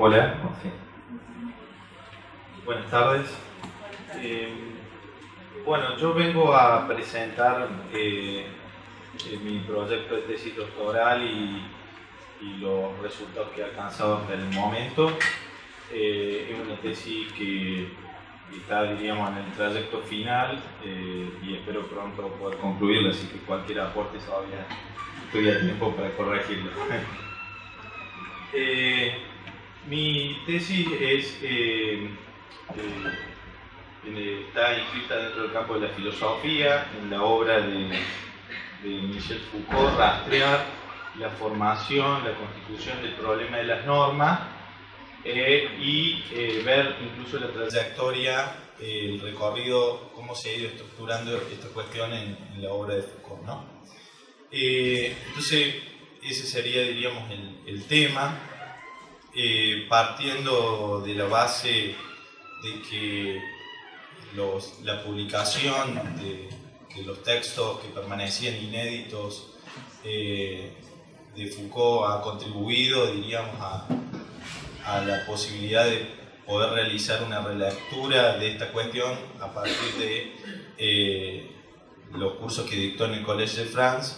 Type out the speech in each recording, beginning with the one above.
Hola, buenas tardes. Bueno, yo vengo a presentar mi proyecto de tesis doctoral y los resultados que he alcanzado hasta el momento. Es una tesis que está, diríamos, en el trayecto final y espero pronto poder concluirla, así que cualquier aporte todavía estoy a tiempo para corregirlo. Mi tesis está inscrita dentro del campo de la filosofía, en la obra de Michel Foucault, Rastrear la formación, la constitución del problema de las normas y ver incluso la trayectoria, el recorrido, cómo se ha ido estructurando esta cuestión en la obra de Foucault, ¿no? Entonces, ese sería, diríamos, el tema, partiendo de la base de que la publicación de los textos que permanecían inéditos de Foucault ha contribuido, diríamos, a la posibilidad de poder realizar una relectura de esta cuestión a partir de los cursos que dictó en el Collège de France,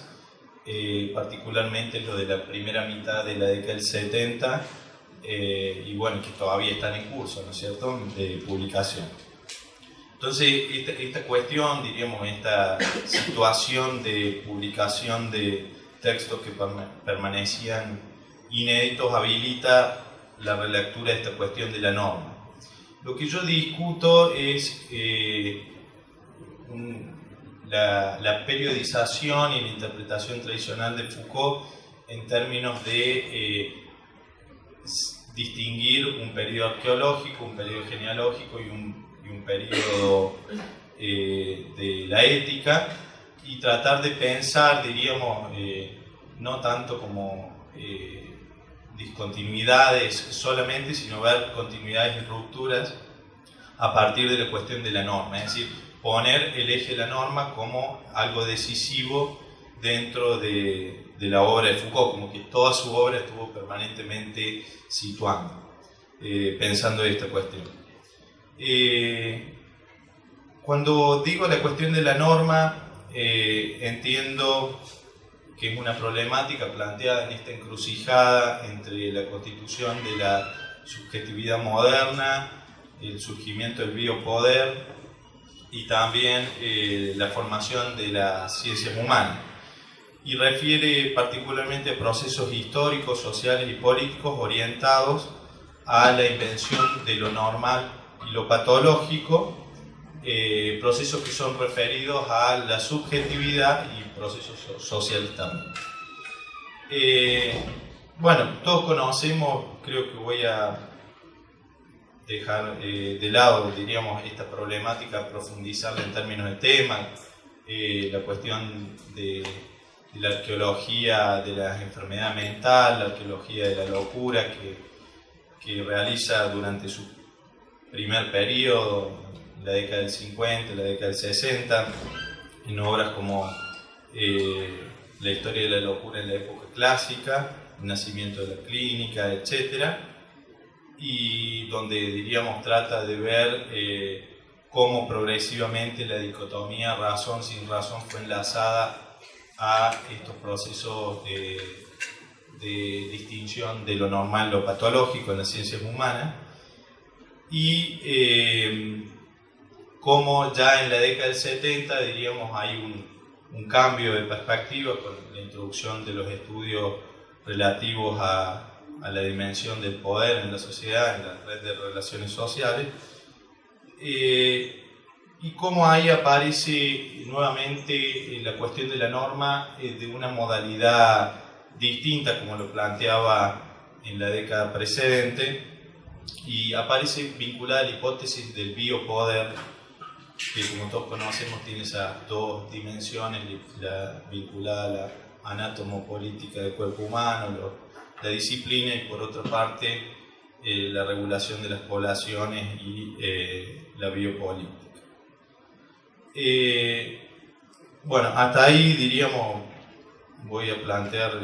particularmente lo de la primera mitad de la década del 70, y bueno, que todavía están en curso, ¿no es cierto?, de publicación. Entonces, esta cuestión, diríamos, esta situación de publicación de textos que permanecían inéditos, habilita la relectura de esta cuestión de la norma. Lo que yo discuto es la periodización y la interpretación tradicional de Foucault en términos de distinguir un periodo arqueológico, un periodo genealógico y un periodo de la ética, y tratar de pensar, diríamos, no tanto como discontinuidades solamente, sino ver continuidades y rupturas a partir de la cuestión de la norma, es decir, poner el eje de la norma como algo decisivo dentro de la obra de Foucault, como que toda su obra estuvo permanentemente situando, pensando esta cuestión. Cuando digo la cuestión de la norma, entiendo que es una problemática planteada en esta encrucijada entre la constitución de la subjetividad moderna, el surgimiento del biopoder y también la formación de las ciencias humanas, y refiere particularmente a procesos históricos, sociales y políticos orientados a la invención de lo normal y lo patológico, procesos que son referidos a la subjetividad y procesos sociales también. Bueno, todos conocemos, creo que voy a dejar de lado, diríamos, esta problemática, profundizarla en términos de tema, la cuestión de la arqueología de la enfermedad mental, la arqueología de la locura que realiza durante su primer periodo, la década del 50, la década del 60, en obras como La historia de la locura en la época clásica, El nacimiento de la clínica, etc., y donde, diríamos, trata de ver cómo progresivamente la dicotomía razón sin razón fue enlazada a estos procesos de distinción de lo normal, lo patológico en las ciencias humanas, y cómo ya en la década del 70, diríamos, hay un cambio de perspectiva con la introducción de los estudios relativos a la dimensión del poder en la sociedad, en la red de relaciones sociales, y cómo ahí aparece nuevamente la cuestión de la norma de una modalidad distinta, como lo planteaba en la década precedente, y aparece vinculada a la hipótesis del biopoder, que, como todos conocemos, tiene esas dos dimensiones, la vinculada a la anatomopolítica del cuerpo humano, la disciplina, y por otra parte la regulación de las poblaciones y la biopolítica. Bueno, hasta ahí, diríamos, voy a plantear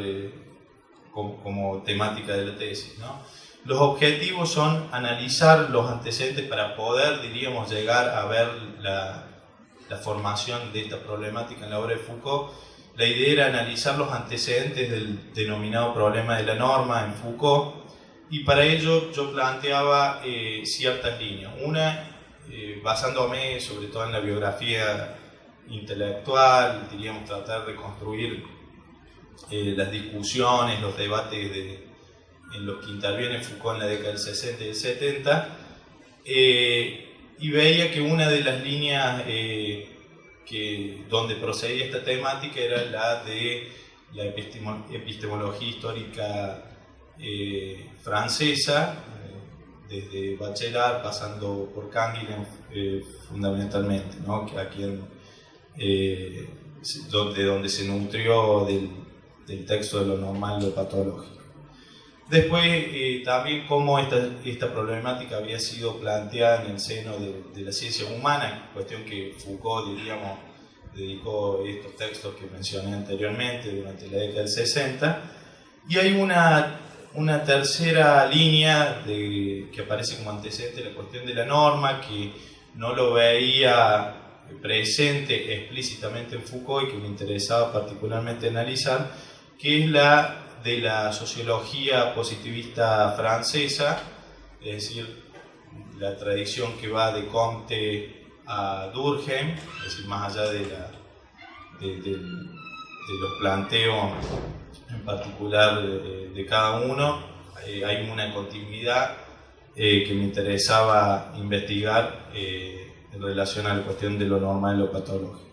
como temática de la tesis, ¿no? Los objetivos son analizar los antecedentes para poder, diríamos, llegar a ver la formación de esta problemática en la obra de Foucault. La idea era analizar los antecedentes del denominado problema de la norma en Foucault, y para ello yo planteaba ciertas líneas. Una, basándome sobre todo en la biografía intelectual, diríamos tratar de construir las discusiones, los debates en los que interviene Foucault en la década del 60 y del 70, y veía que una de las líneas donde procedía esta temática era la de la epistemología histórica francesa, desde Bachelard pasando por Canguilhem fundamentalmente, ¿no? Que a quien, donde se nutrió del texto de lo normal y lo patológico. Después también cómo esta problemática había sido planteada en el seno de la ciencia humana, cuestión que Foucault, diríamos, dedicó estos textos que mencioné anteriormente durante la década del 60. Y hay una tercera línea que aparece como antecedente de la cuestión de la norma, que no lo veía presente explícitamente en Foucault y que me interesaba particularmente analizar, que es la de la sociología positivista francesa, es decir, la tradición que va de Comte a Durkheim, es decir, más allá de los planteos en particular de cada uno, hay una continuidad que me interesaba investigar en relación a la cuestión de lo normal y lo patológico.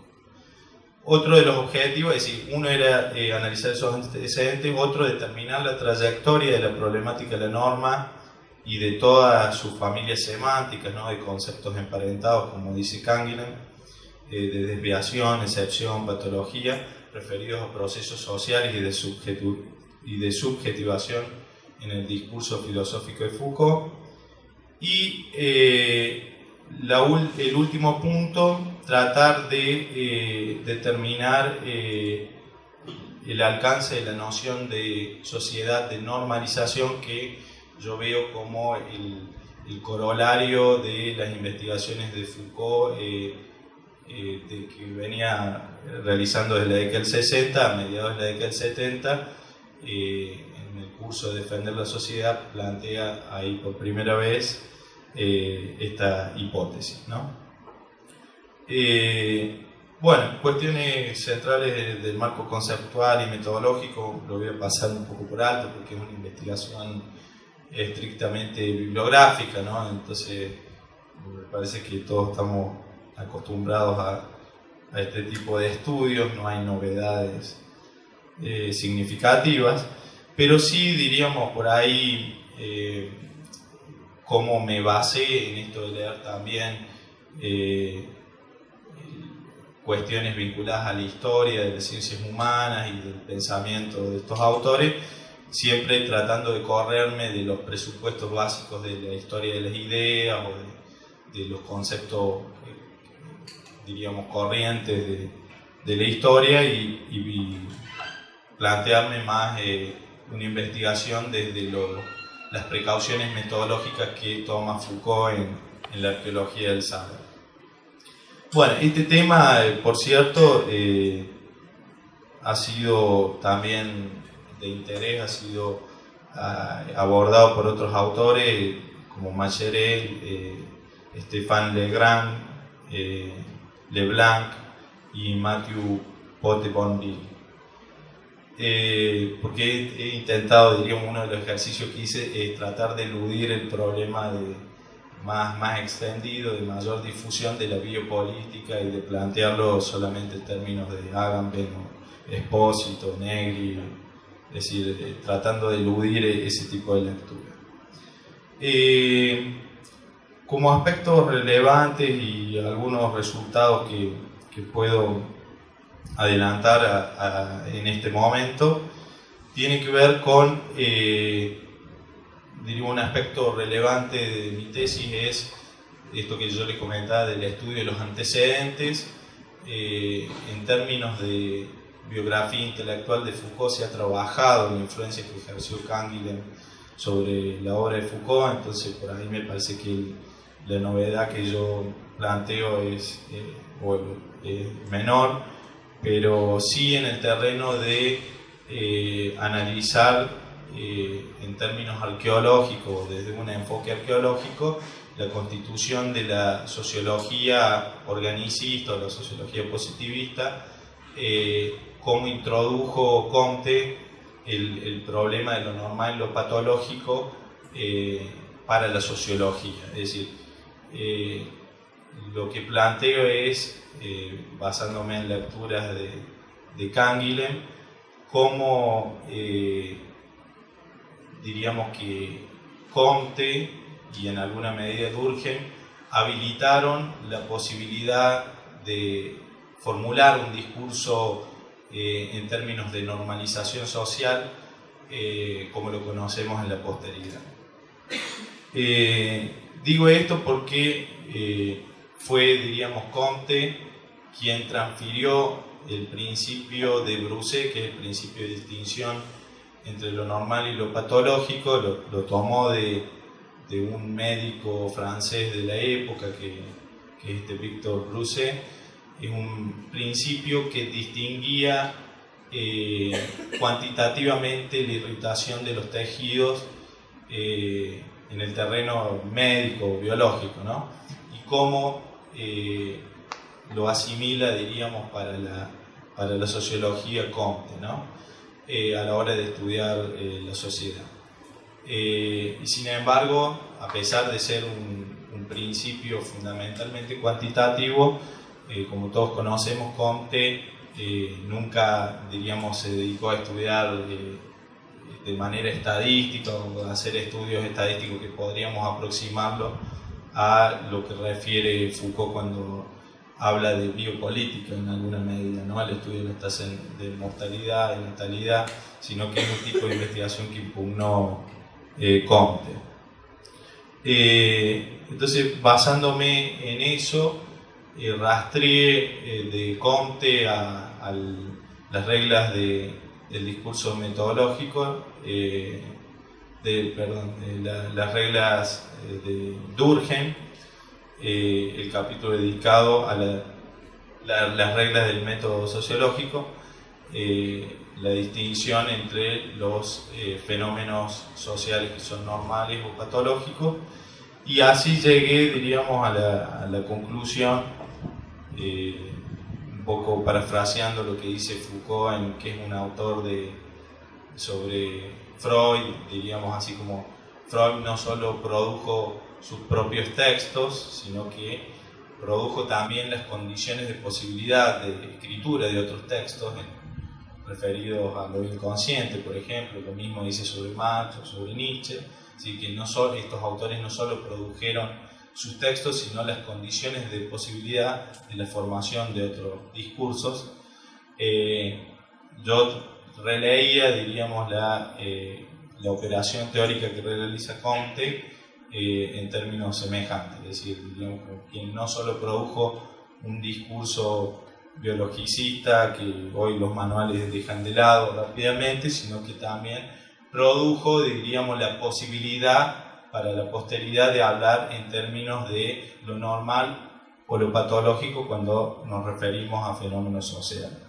Otro de los objetivos, es decir, uno era analizar esos antecedentes, otro determinar la trayectoria de la problemática de la norma y de todas sus familias semánticas, ¿no? De conceptos emparentados, como dice Canguilhem, de desviación, excepción, patología, referidos a procesos sociales y de subjetivación en el discurso filosófico de Foucault. Y el último punto, tratar de determinar el alcance de la noción de sociedad de normalización, que yo veo como el corolario de las investigaciones de Foucault que venía realizando desde la década del 60, a mediados de la década del 70. En el curso de Defender la Sociedad plantea ahí por primera vez esta hipótesis, ¿no? Bueno, cuestiones centrales del marco conceptual y metodológico lo voy a pasar un poco por alto porque es una investigación estrictamente bibliográfica, ¿no? Entonces me parece que todos estamos acostumbrados a este tipo de estudios, no hay novedades significativas, pero sí diríamos por ahí cómo me basé en esto de leer también cuestiones vinculadas a la historia de las ciencias humanas y del pensamiento de estos autores, siempre tratando de correrme de los presupuestos básicos de la historia de las ideas o de los conceptos, diríamos, corrientes de la historia y plantearme más una investigación desde las precauciones metodológicas que toma Foucault en la arqueología del saber. Bueno, este tema, por cierto, ha sido también de interés, ha sido abordado por otros autores como Macherel, Stéphane Legrand, Leblanc y Matthew Pottebonville. Porque he intentado, diríamos, uno de los ejercicios que hice es tratar de eludir el problema más extendido, de mayor difusión de la biopolítica y de plantearlo solamente en términos de Agamben, Espósito, Negri, es decir, tratando de eludir ese tipo de lectura. Como aspectos relevantes y algunos resultados que puedo adelantar en este momento, tiene que ver con diría un aspecto relevante de mi tesis, es esto que yo les comentaba del estudio de los antecedentes. En términos de biografía intelectual de Foucault se ha trabajado en la influencia que ejerció Canguilhem sobre la obra de Foucault, entonces por ahí me parece que la novedad que yo planteo es menor, pero sí en el terreno de analizar en términos arqueológicos, desde un enfoque arqueológico, la constitución de la sociología organicista o la sociología positivista, cómo introdujo Comte el problema de lo normal y lo patológico para la sociología. Es decir, lo que planteo es, basándome en lecturas de Canguilhem, cómo diríamos que Comte y en alguna medida Durkheim habilitaron la posibilidad de formular un discurso en términos de normalización social como lo conocemos en la posteridad. Digo esto porque fue, diríamos, Comte quien transfirió el principio de Broussais, que es el principio de distinción entre lo normal y lo patológico, lo tomó de un médico francés de la época, que es Victor Broussais. Es un principio que distinguía cuantitativamente la irritación de los tejidos en el terreno médico, biológico, ¿no? Y cómo lo asimila, diríamos, para la sociología Comte, ¿no? A la hora de estudiar la sociedad. Y sin embargo, a pesar de ser un principio fundamentalmente cuantitativo, como todos conocemos, Comte nunca, diríamos, se dedicó a estudiar de manera estadística o a hacer estudios estadísticos que podríamos aproximarlo a lo que refiere Foucault cuando habla de biopolítica en alguna medida, no al estudio de las tasas de mortalidad y natalidad, sino que es un tipo de investigación que impugnó Comte. Entonces, basándome en eso, rastreé de Comte a las reglas del discurso metodológico, las reglas de Durkheim, el capítulo dedicado a las reglas del método sociológico, la distinción entre los fenómenos sociales que son normales o patológicos, y así llegué, diríamos, a la conclusión, un poco parafraseando lo que dice Foucault, que es un autor sobre Freud, diríamos así como Freud no solo produjo sus propios textos, sino que produjo también las condiciones de posibilidad de escritura de otros textos referidos a lo inconsciente, por ejemplo. Lo mismo dice sobre Marx o sobre Nietzsche. Así que estos autores no solo produjeron sus textos, sino las condiciones de posibilidad de la formación de otros discursos. Yo releía, diríamos, la operación teórica que realiza Comte en términos semejantes, es decir, digamos, quien no solo produjo un discurso biologicista que hoy los manuales dejan de lado rápidamente, sino que también produjo, diríamos, la posibilidad para la posteridad de hablar en términos de lo normal o lo patológico cuando nos referimos a fenómenos sociales.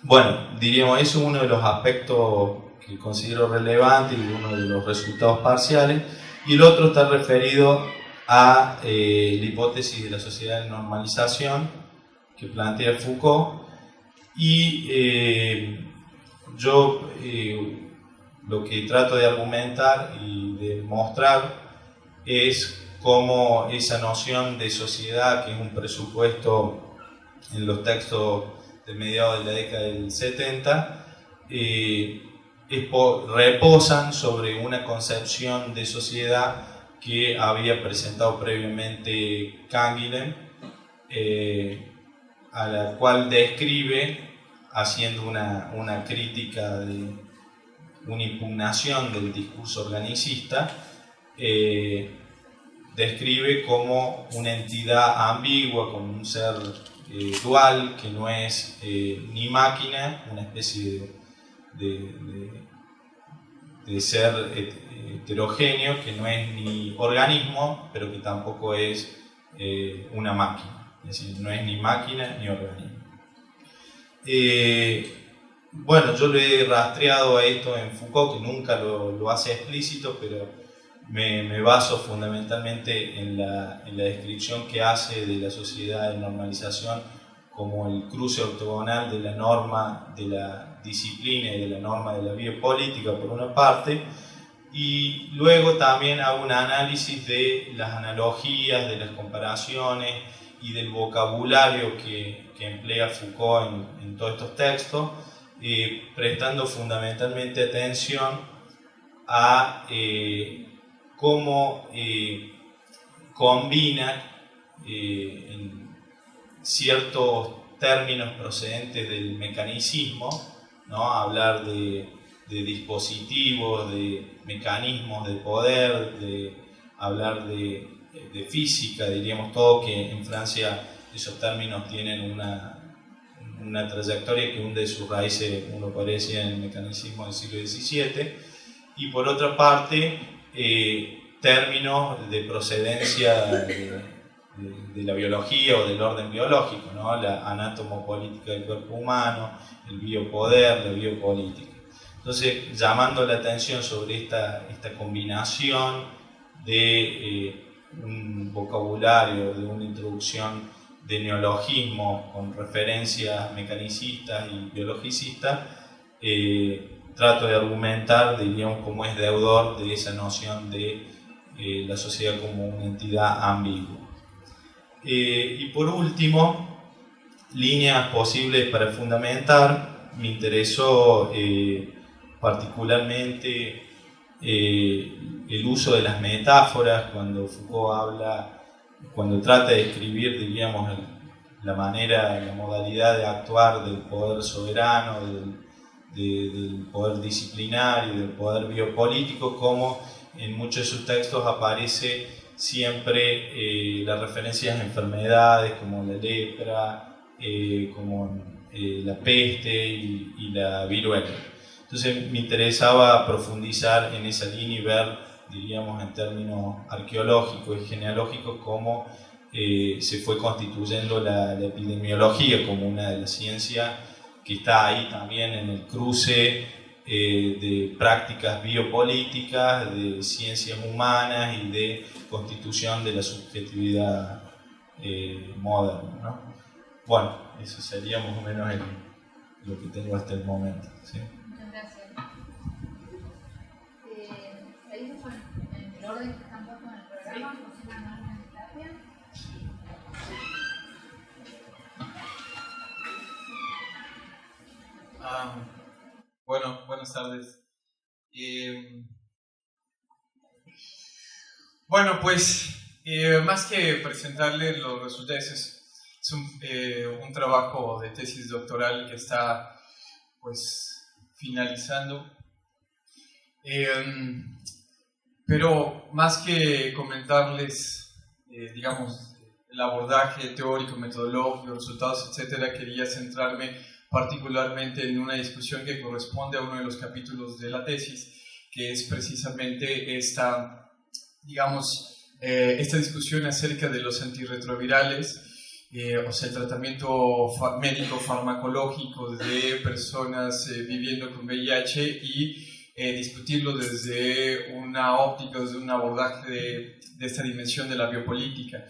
Bueno, diríamos, eso es uno de los aspectos que considero relevante y uno de los resultados parciales, y el otro está referido a la hipótesis de la sociedad de normalización que plantea Foucault, y yo lo que trato de argumentar y de mostrar es cómo esa noción de sociedad, que es un presupuesto en los textos de mediados de la década del 70, reposan sobre una concepción de sociedad que había presentado previamente Canguilhem, a la cual describe, haciendo una crítica de una impugnación del discurso organicista, describe como una entidad ambigua, como un ser dual, que no es ni máquina, una especie ser heterogéneo, que no es ni organismo, pero que tampoco es una máquina. Es decir, no es ni máquina ni organismo. Bueno, yo lo he rastreado a esto en Foucault, que nunca lo hace explícito, pero me baso fundamentalmente en la descripción que hace de la sociedad de normalización como el cruce ortogonal de la norma de la disciplina y de la norma de la biopolítica por una parte, y luego también hago un análisis de las analogías, de las comparaciones y del vocabulario que emplea Foucault en todos estos textos, prestando fundamentalmente atención a cómo combina en ciertos términos procedentes del mecanicismo, ¿no? Hablar de dispositivos, de mecanismos de poder, hablar de física, diríamos todo, que en Francia esos términos tienen una trayectoria que hunde sus raíces, uno parecía, en el mecanicismo del siglo XVII, y por otra parte términos de procedencia de la biología o del orden biológico, ¿no? La anatomopolítica del cuerpo humano, el biopoder, la biopolítica. Entonces, llamando la atención sobre esta combinación de un vocabulario, de una introducción de neologismo con referencias mecanicistas y biologicistas, trato de argumentar, diríamos, cómo es deudor de esa noción de la sociedad como una entidad ambigua. Y por último, líneas posibles para fundamentar. Me interesó particularmente el uso de las metáforas cuando Foucault cuando trata de describir, diríamos, la manera, la modalidad de actuar del poder soberano, del poder disciplinario, del poder biopolítico, como en muchos de sus textos aparece siempre las referencias a enfermedades como la lepra, como la peste y la viruela. Entonces me interesaba profundizar en esa línea y ver, diríamos, en términos arqueológicos y genealógicos, cómo se fue constituyendo la epidemiología como una de las ciencias que está ahí también en el cruce de prácticas biopolíticas, de ciencias humanas y de constitución de la subjetividad moderna, ¿no? Bueno, eso sería más o menos lo que tengo hasta el momento, ¿sí? Muchas gracias. ¿Seguimos con el orden que están puestos en el programa? José Manuel Tapia. Bueno, buenas tardes. Bueno, pues más que presentarles los resultados, es un trabajo de tesis doctoral que está pues finalizando. Pero más que comentarles, digamos, el abordaje teórico, metodológico, resultados, etcétera, quería centrarme particularmente en una discusión que corresponde a uno de los capítulos de la tesis, que es precisamente esta, digamos, esta discusión acerca de los antirretrovirales, o sea, el tratamiento médico farmacológico de personas viviendo con VIH y discutirlo desde una óptica, desde un abordaje de esta dimensión de la biopolítica.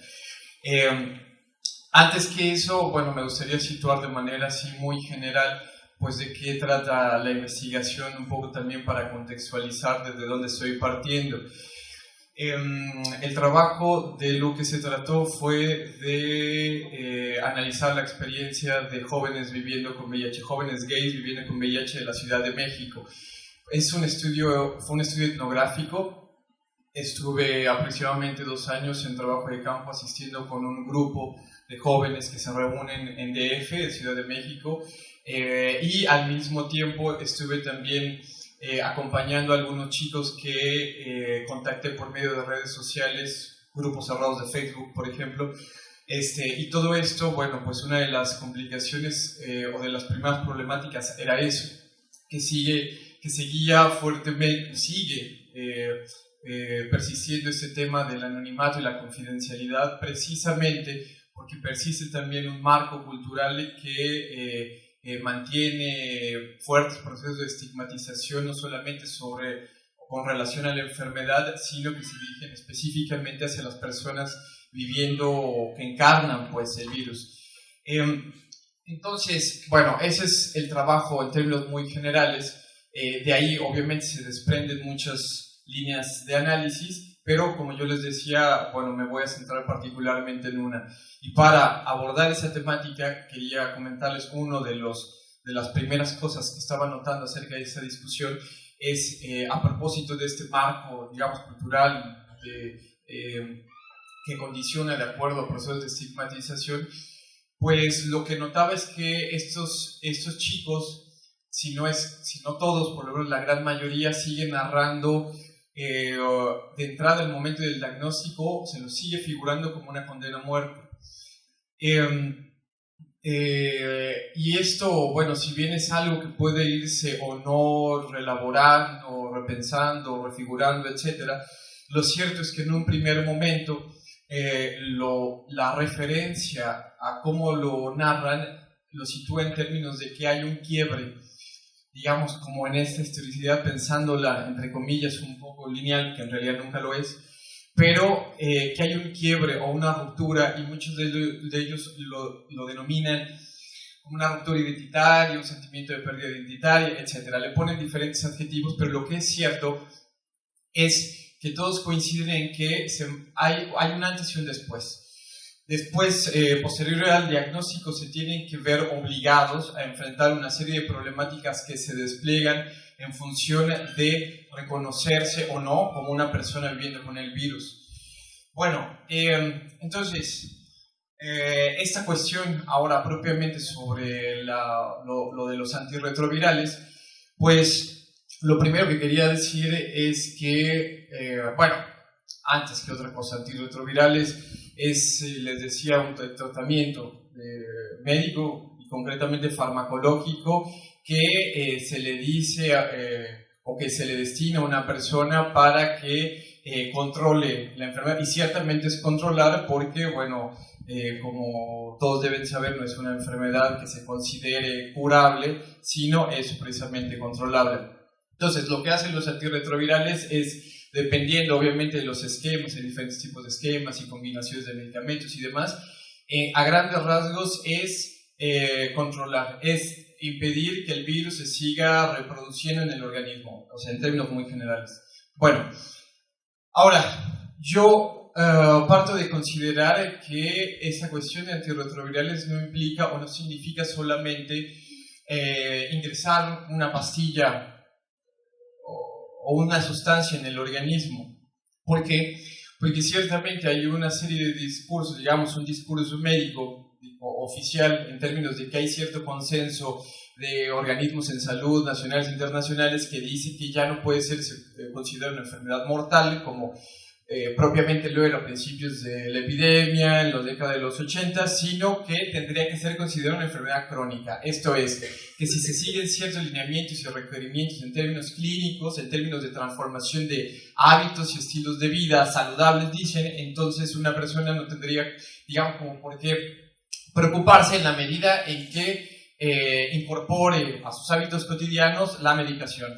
Antes que eso, bueno, me gustaría situar de manera así muy general, pues de qué trata la investigación, un poco también para contextualizar desde dónde estoy partiendo. El trabajo de lo que se trató fue de analizar la experiencia de jóvenes viviendo con VIH, jóvenes gays viviendo con VIH en la Ciudad de México. Fue un estudio etnográfico. Estuve aproximadamente 2 años en trabajo de campo asistiendo con un grupo de jóvenes que se reúnen en DF, de Ciudad de México, y al mismo tiempo estuve también acompañando a algunos chicos que contacté por medio de redes sociales, grupos cerrados de Facebook, por ejemplo, y todo esto, bueno, pues una de las complicaciones o de las primeras problemáticas era eso, que que seguía fuertemente, sigue persistiendo este tema del anonimato y la confidencialidad, precisamente porque persiste también un marco cultural que mantiene fuertes procesos de estigmatización, no solamente con relación a la enfermedad, sino que se dirigen específicamente hacia las personas viviendo o que encarnan pues el virus. Entonces, bueno, ese es el trabajo en términos muy generales. De ahí obviamente se desprenden muchas líneas de análisis, pero como yo les decía, bueno, me voy a centrar particularmente en una. Y para abordar esa temática quería comentarles uno de las primeras cosas que estaba notando acerca de esta discusión es a propósito de este marco, digamos, cultural que condiciona de acuerdo a procesos de estigmatización. Pues lo que notaba es que estos chicos, si no todos, por lo menos la gran mayoría, siguen narrando de entrada el momento del diagnóstico, se los sigue figurando como una condena a muerte. Y esto, bueno, si bien es algo que puede irse o no reelaborando, repensando, refigurando, etc., lo cierto es que en un primer momento la referencia a cómo lo narran lo sitúa en términos de que hay un quiebre, digamos, como en esta historicidad, pensándola entre comillas un poco lineal, que en realidad nunca lo es, pero que hay un quiebre o una ruptura, y muchos de ellos lo denominan como una ruptura identitaria, un sentimiento de pérdida identitaria, etc. Le ponen diferentes adjetivos, pero lo que es cierto es que todos coinciden en que hay un antes y un después. Después, posterior al diagnóstico, se tienen que ver obligados a enfrentar una serie de problemáticas que se despliegan en función de reconocerse o no como una persona viviendo con el virus. Bueno, entonces, esta cuestión ahora propiamente sobre lo de los antirretrovirales, pues lo primero que quería decir es que, bueno, antes que otra cosa, antirretrovirales es, les decía, un tratamiento médico y concretamente farmacológico que se le dice o que se le destina a una persona para que controle la enfermedad, y ciertamente es controlar porque, bueno, como todos deben saber, no es una enfermedad que se considere curable, sino es precisamente controlable. Entonces, lo que hacen los antirretrovirales es, dependiendo obviamente de los esquemas, hay diferentes tipos de esquemas y combinaciones de medicamentos y demás, a grandes rasgos es controlar, es impedir que el virus se siga reproduciendo en el organismo, o sea, en términos muy generales. Bueno, ahora, yo parto de considerar que esta cuestión de antirretrovirales no implica o no significa solamente ingresar una pastilla o una sustancia en el organismo. ¿Por qué? Porque ciertamente hay una serie de discursos, digamos un discurso médico oficial en términos de que hay cierto consenso de organismos en salud nacionales e internacionales que dice que ya no puede ser considerada una enfermedad mortal como propiamente lo era a principios de la epidemia, en la década de los 80, sino que tendría que ser considerada una enfermedad crónica. Esto es, que si se siguen ciertos lineamientos y requerimientos en términos clínicos, en términos de transformación de hábitos y estilos de vida saludables, dicen, entonces una persona no tendría, digamos, como por qué preocuparse en la medida en que incorpore a sus hábitos cotidianos la medicación.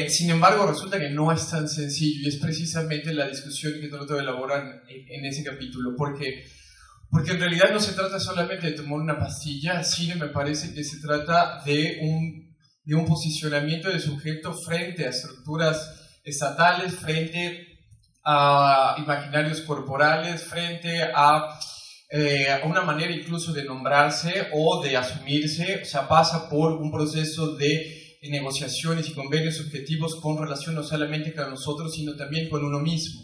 Sin embargo, resulta que no es tan sencillo, y es precisamente la discusión que trato de elaborar en ese capítulo, porque en realidad no se trata solamente de tomar una pastilla, sino me parece que se trata de un posicionamiento del sujeto frente a estructuras estatales, frente a imaginarios corporales, frente a una manera incluso de nombrarse o de asumirse. O sea, pasa por un proceso de negociaciones y convenios objetivos con relación no solamente con nosotros, sino también con uno mismo.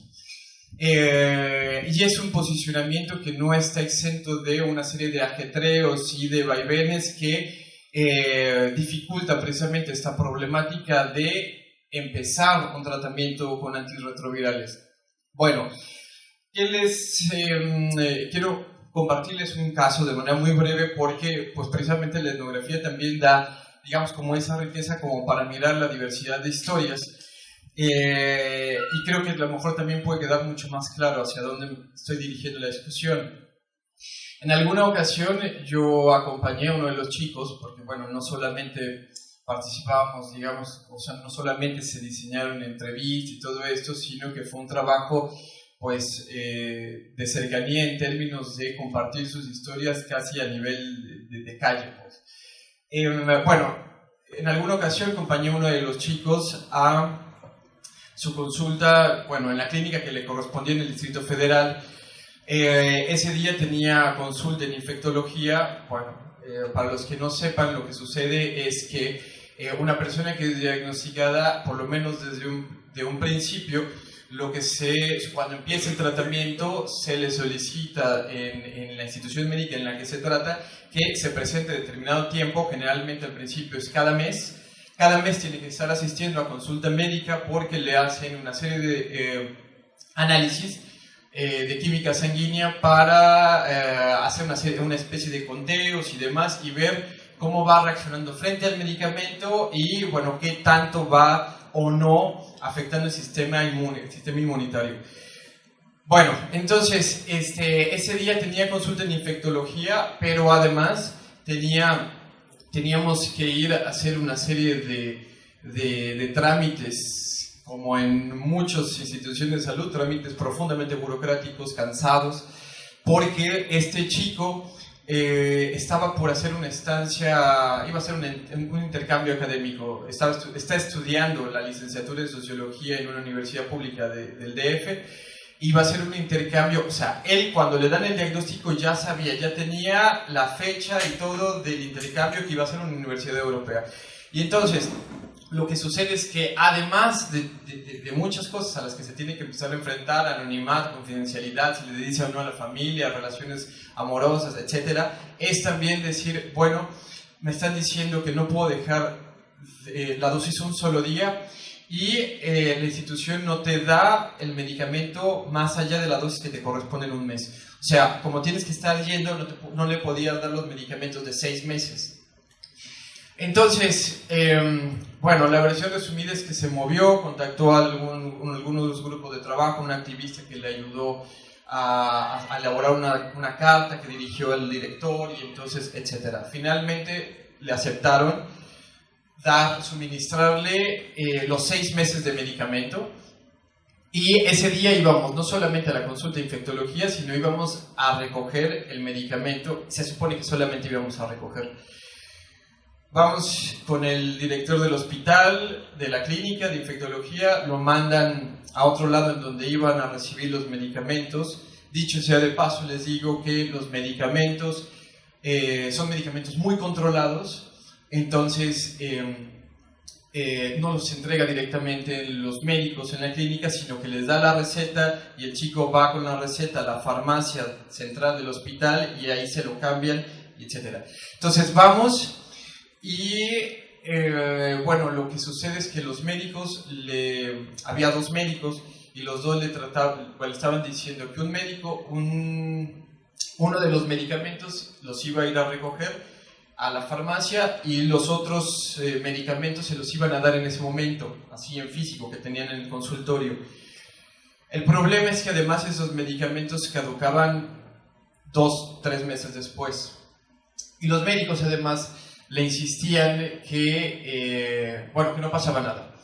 Y es un posicionamiento que no está exento de una serie de ajetreos y de vaivenes que dificulta precisamente esta problemática de empezar un tratamiento con antirretrovirales. Bueno, quiero compartirles un caso de manera muy breve porque pues precisamente la etnografía también da digamos, como esa riqueza como para mirar la diversidad de historias. Y creo que a lo mejor también puede quedar mucho más claro hacia dónde estoy dirigiendo la discusión. En alguna ocasión yo acompañé a uno de los chicos, porque bueno, no solamente participábamos, digamos, o sea, no solamente se diseñaron entrevistas y todo esto, sino que fue un trabajo pues de cercanía en términos de compartir sus historias casi a nivel de calle. Pues. Bueno, en alguna ocasión acompañé a uno de los chicos a su consulta, bueno, en la clínica que le correspondía en el Distrito Federal. Ese día tenía consulta en infectología. Bueno, para los que no sepan, lo que sucede es que una persona que es diagnosticada, por lo menos desde un principio, cuando empieza el tratamiento, se le solicita en la institución médica en la que se trata que se presente determinado tiempo, generalmente al principio es cada mes. Cada mes tiene que estar asistiendo a consulta médica porque le hacen una serie de análisis de química sanguínea para hacer una especie de conteos y demás y ver cómo va reaccionando frente al medicamento y, bueno, qué tanto va o no afectando el sistema inmunitario. Bueno, entonces, ese día tenía consulta en infectología, pero además teníamos que ir a hacer una serie de trámites, como en muchas instituciones de salud, trámites profundamente burocráticos, cansados, porque este chico estaba por hacer una estancia, iba a hacer un intercambio académico, está estudiando la licenciatura en Sociología en una universidad pública del DF, iba a hacer un intercambio, o sea, él cuando le dan el diagnóstico ya sabía, ya tenía la fecha y todo del intercambio que iba a hacer en una universidad europea. Y entonces, lo que sucede es que además de muchas cosas a las que se tiene que empezar a enfrentar, anonimato, confidencialidad, si le dice o no a la familia, relaciones amorosas, etc., es también decir, bueno, me están diciendo que no puedo dejar la dosis un solo día y la institución no te da el medicamento más allá de la dosis que te corresponde en un mes. O sea, como tienes que estar yendo, no le podías dar los medicamentos de 6 meses. Entonces, bueno, la versión resumida es que se movió, contactó a algunos grupos de trabajo, un activista que le ayudó a elaborar una carta que dirigió al director y entonces, etcétera. Finalmente le aceptaron suministrarle los 6 meses de medicamento y ese día íbamos no solamente a la consulta de infectología, sino íbamos a recoger el medicamento. Se supone que solamente íbamos a recoger. Vamos con el director del hospital, de la clínica de infectología, lo mandan a otro lado en donde iban a recibir los medicamentos. Dicho sea de paso, les digo que los medicamentos son medicamentos muy controlados, entonces no los entrega directamente los médicos en la clínica, sino que les da la receta y el chico va con la receta a la farmacia central del hospital y ahí se lo cambian, etc. Entonces vamos. Y bueno, lo que sucede es que los médicos, había 2 médicos y los dos le estaban diciendo que un médico, uno de los medicamentos los iba a ir a recoger a la farmacia y los otros medicamentos se los iban a dar en ese momento, así en físico, que tenían en el consultorio. El problema es que además esos medicamentos caducaban 2-3 meses después. Y los médicos además le insistían que, bueno, que no pasaba nada.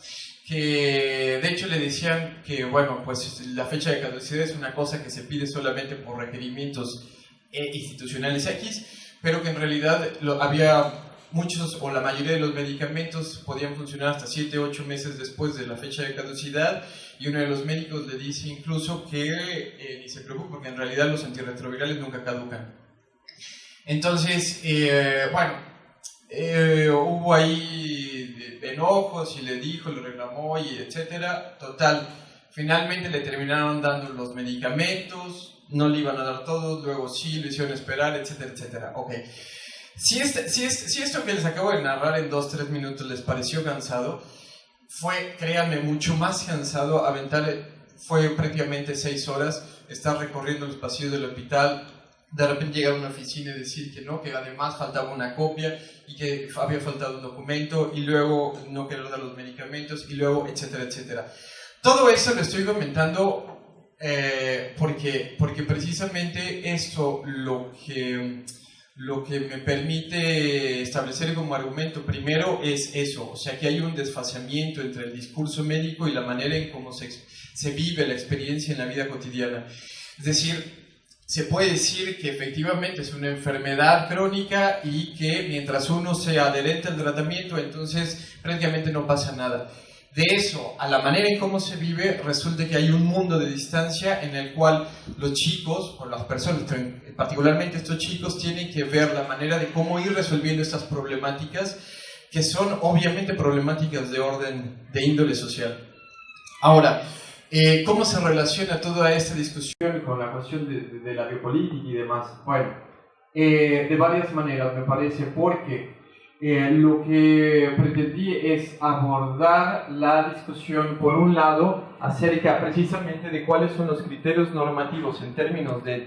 Que de hecho le decían que, bueno, pues la fecha de caducidad es una cosa que se pide solamente por requerimientos institucionales X, pero que en realidad había muchos o la mayoría de los medicamentos podían funcionar hasta 7-8 meses después de la fecha de caducidad, y uno de los médicos le dice incluso que ni se preocupe porque en realidad los antirretrovirales nunca caducan. Entonces, bueno, hubo ahí enojos y le dijo, le reclamó y etcétera. Total, finalmente le terminaron dando los medicamentos, no le iban a dar todos, luego sí, lo hicieron esperar, etcétera, etcétera. Ok. Si esto que les acabo de narrar en 2-3 minutos les pareció cansado, fue, créanme, mucho más cansado fue prácticamente 6 horas estar recorriendo los pasillos del hospital, de repente llegar a una oficina y decir que no, que además faltaba una copia y que había faltado un documento y luego no querer dar los medicamentos y luego etcétera, etcétera. Todo eso lo estoy comentando porque precisamente esto lo que me permite establecer como argumento primero es eso, o sea que hay un desfasamiento entre el discurso médico y la manera en cómo se vive la experiencia en la vida cotidiana. Es decir, se puede decir que efectivamente es una enfermedad crónica y que mientras uno sea adherente al tratamiento, entonces prácticamente no pasa nada. De eso a la manera en cómo se vive, resulta que hay un mundo de distancia en el cual los chicos, o las personas, particularmente estos chicos, tienen que ver la manera de cómo ir resolviendo estas problemáticas, que son obviamente problemáticas de orden, de índole social. Ahora, ¿cómo se relaciona toda esta discusión con la cuestión de la biopolítica y demás? Bueno, de varias maneras me parece, porque lo que pretendí es abordar la discusión, por un lado, acerca precisamente de cuáles son los criterios normativos en términos de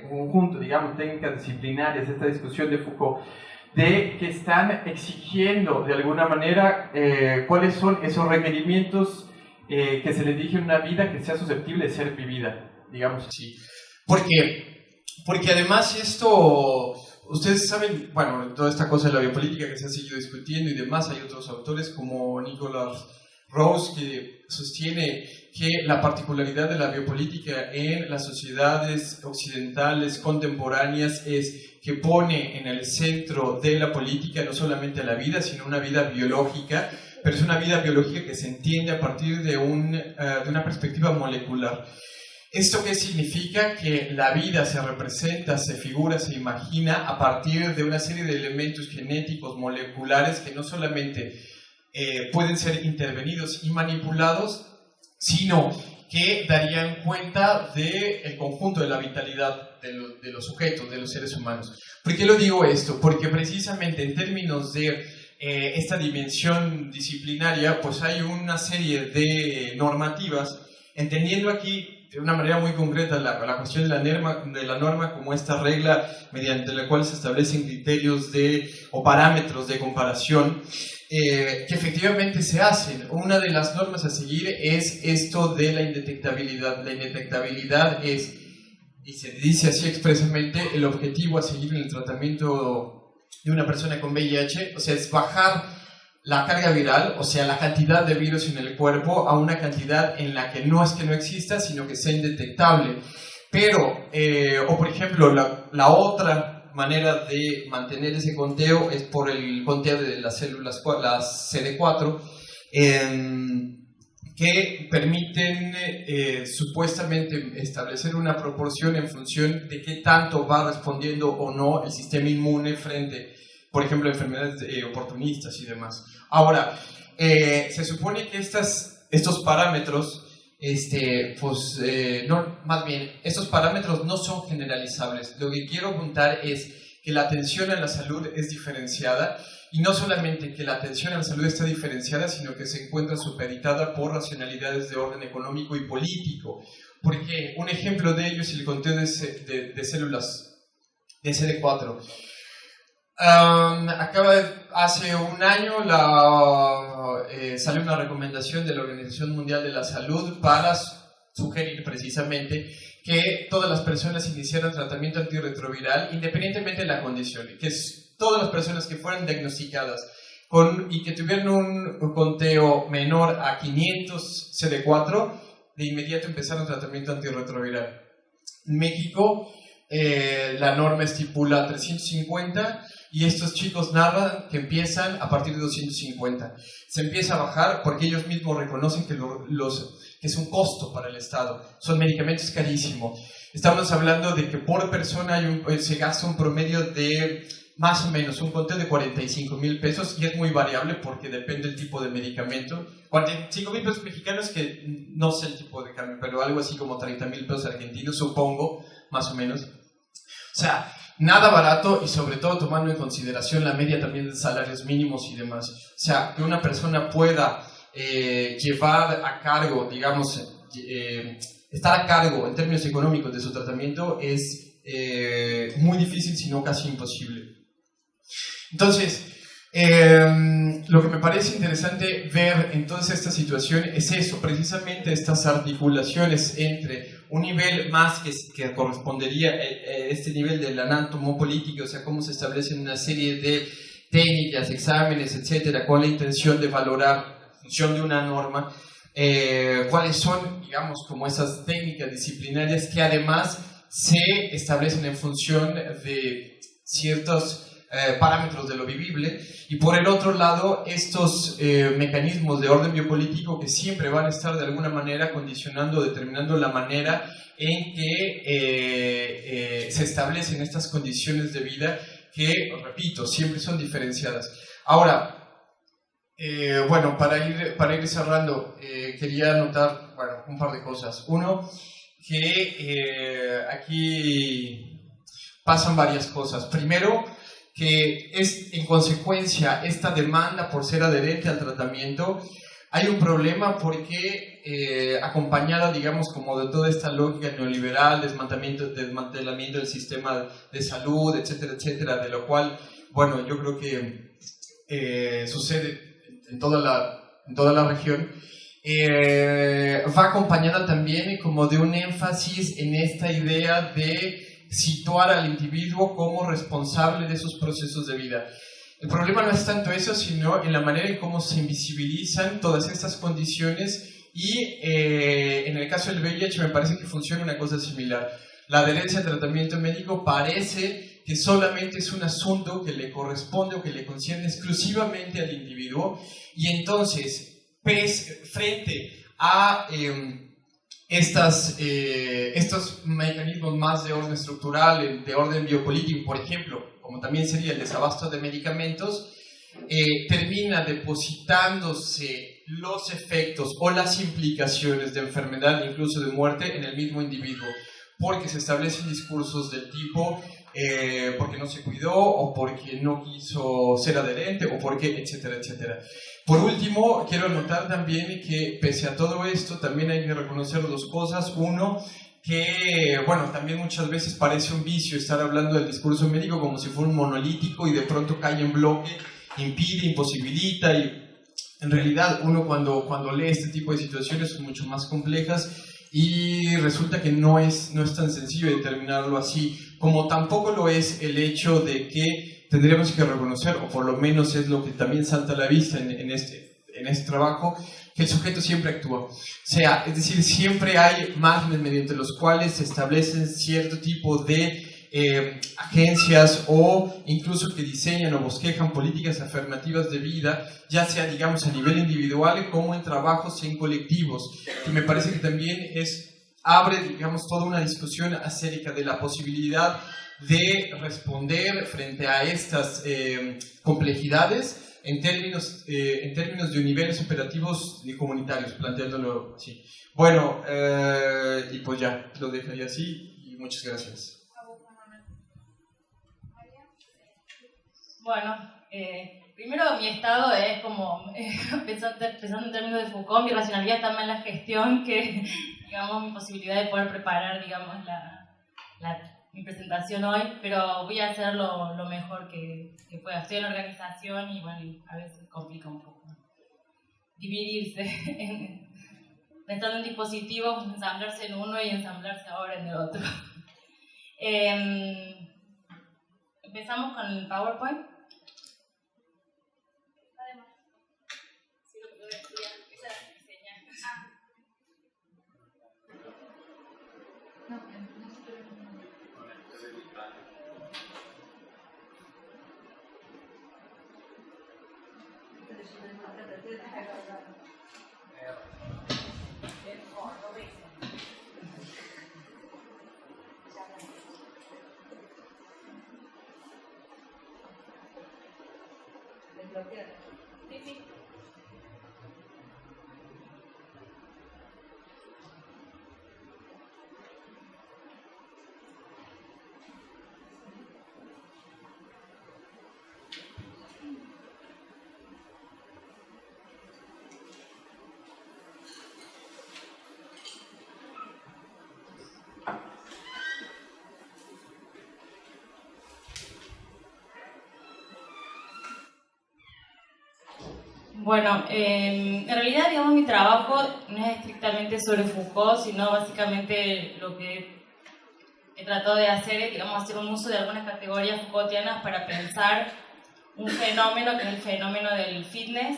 conjunto, digamos, técnicas disciplinarias, esta discusión de Foucault, de que están exigiendo de alguna manera cuáles son esos requerimientos que se le dirige a una vida que sea susceptible de ser vivida, digamos así. Porque además esto, ustedes saben, bueno, toda esta cosa de la biopolítica que se ha seguido discutiendo y demás, hay otros autores como Nicholas Rose que sostiene que la particularidad de la biopolítica en las sociedades occidentales contemporáneas es que pone en el centro de la política no solamente la vida, sino una vida biológica, pero es una vida biológica que se entiende a partir de una perspectiva molecular. ¿Esto qué significa? Que la vida se representa, se figura, se imagina a partir de una serie de elementos genéticos moleculares que no solamente pueden ser intervenidos y manipulados, sino que darían cuenta del conjunto de la vitalidad de los sujetos, de los seres humanos. ¿Por qué lo digo esto? Porque precisamente en términos de esta dimensión disciplinaria, pues hay una serie de normativas, entendiendo aquí de una manera muy concreta la cuestión de la norma como esta regla mediante la cual se establecen criterios o parámetros de comparación que efectivamente se hacen. Una de las normas a seguir es esto de la indetectabilidad. La indetectabilidad es, y se dice así expresamente, el objetivo a seguir en el tratamiento de una persona con VIH, o sea, es bajar la carga viral, o sea, la cantidad de virus en el cuerpo a una cantidad en la que no es que no exista, sino que sea indetectable. Pero, o por ejemplo, la otra manera de mantener ese conteo es por el conteo de las células, las CD4, que permiten supuestamente establecer una proporción en función de qué tanto va respondiendo o no el sistema inmune frente, por ejemplo, a enfermedades oportunistas y demás. Ahora, se supone que estos parámetros, estos parámetros no son generalizables. Lo que quiero apuntar es que la atención a la salud es diferenciada, y no solamente que la atención a la salud está diferenciada, sino que se encuentra supeditada por racionalidades de orden económico y político. Porque un ejemplo de ello es el conteo de células de CD4. Hace un año salió una recomendación de la Organización Mundial de la Salud para sugerir precisamente que todas las personas iniciaran tratamiento antirretroviral independientemente de la condición, que todas las personas que fueran diagnosticadas y que tuvieran un conteo menor a 500 CD4, de inmediato empezaron tratamiento antirretroviral. En México la norma estipula 350 y estos chicos narran que empiezan a partir de 250. Se empieza a bajar porque ellos mismos reconocen que es un costo para el Estado. Son medicamentos carísimos. Estamos hablando de que por persona se gasta un promedio de más o menos un conteo de 45,000 pesos, y es muy variable porque depende del tipo de medicamento. 45,000 pesos mexicanos, que no sé el tipo de cambio, pero algo así como 30,000 pesos argentinos, supongo, más o menos. O sea, nada barato, y sobre todo tomando en consideración la media también de salarios mínimos y demás. O sea, que una persona pueda llevar a cargo, digamos, estar a cargo en términos económicos de su tratamiento es muy difícil, si no casi imposible. Entonces, lo que me parece interesante ver en todas estas situaciones es eso, precisamente estas articulaciones entre un nivel más que correspondería a este nivel del anátomo político, o sea, cómo se establecen una serie de técnicas, exámenes, etcétera, con la intención de valorar la función de una norma, cuáles son, digamos, como esas técnicas disciplinarias que además se establecen en función de ciertos parámetros de lo vivible, y por el otro lado estos mecanismos de orden biopolítico que siempre van a estar de alguna manera condicionando, determinando la manera en que se establecen estas condiciones de vida que, repito, siempre son diferenciadas. Ahora, bueno, para ir cerrando, quería anotar, bueno, un par de cosas. Uno, que aquí pasan varias cosas. Primero, que es en consecuencia esta demanda por ser adherente al tratamiento, hay un problema porque acompañada, digamos, como de toda esta lógica neoliberal, desmantelamiento del sistema de salud, etcétera, etcétera, de lo cual, bueno, yo creo que sucede en toda la región, va acompañada también como de un énfasis en esta idea de situar al individuo como responsable de sus procesos de vida. El problema no es tanto eso, sino en la manera en cómo se invisibilizan todas estas condiciones y en el caso del VIH me parece que funciona una cosa similar. La adherencia al tratamiento médico parece que solamente es un asunto que le corresponde o que le concierne exclusivamente al individuo, y entonces, frente a estos mecanismos más de orden estructural, de orden biopolítico, por ejemplo, como también sería el desabasto de medicamentos, termina depositándose los efectos o las implicaciones de enfermedad, incluso de muerte, en el mismo individuo, porque se establecen discursos del tipo porque no se cuidó, o porque no quiso ser adherente, o porque, etcétera, etcétera. Por último, quiero anotar también que pese a todo esto, también hay que reconocer dos cosas. Uno, que, bueno, también muchas veces parece un vicio estar hablando del discurso médico como si fuera un monolítico y de pronto cae en bloque, impide, imposibilita, y en realidad uno cuando lee este tipo de situaciones son mucho más complejas y resulta que no es tan sencillo determinarlo así, como tampoco lo es el hecho de que tendremos que reconocer, o por lo menos es lo que también salta a la vista en este trabajo, que el sujeto siempre actúa. O sea, es decir, siempre hay márgenes mediante los cuales se establecen cierto tipo de agencias o incluso que diseñan o bosquejan políticas afirmativas de vida, ya sea, digamos, a nivel individual como en trabajos en colectivos, que me parece que también abre, digamos, toda una discusión acerca de la posibilidad de responder frente a estas complejidades en términos de niveles operativos y comunitarios, planteándolo así. Bueno, y pues ya, lo dejaría así y muchas gracias. Bueno, primero mi estado es como, pensando en términos de Foucault, mi racionalidad está más en la gestión que, digamos, mi posibilidad de poder preparar, digamos, mi presentación hoy, pero voy a hacer lo mejor que pueda. Estoy en la organización y bueno, a veces complica un poco dividirse, pensando en dispositivos, ensamblarse en uno y ensamblarse ahora en el otro. Empezamos con el PowerPoint. Sí, sí. Bueno, en realidad, digamos, mi trabajo no es estrictamente sobre Foucault, sino básicamente lo que he tratado de hacer es, digamos, hacer un uso de algunas categorías Foucaultianas para pensar un fenómeno que es el fenómeno del fitness,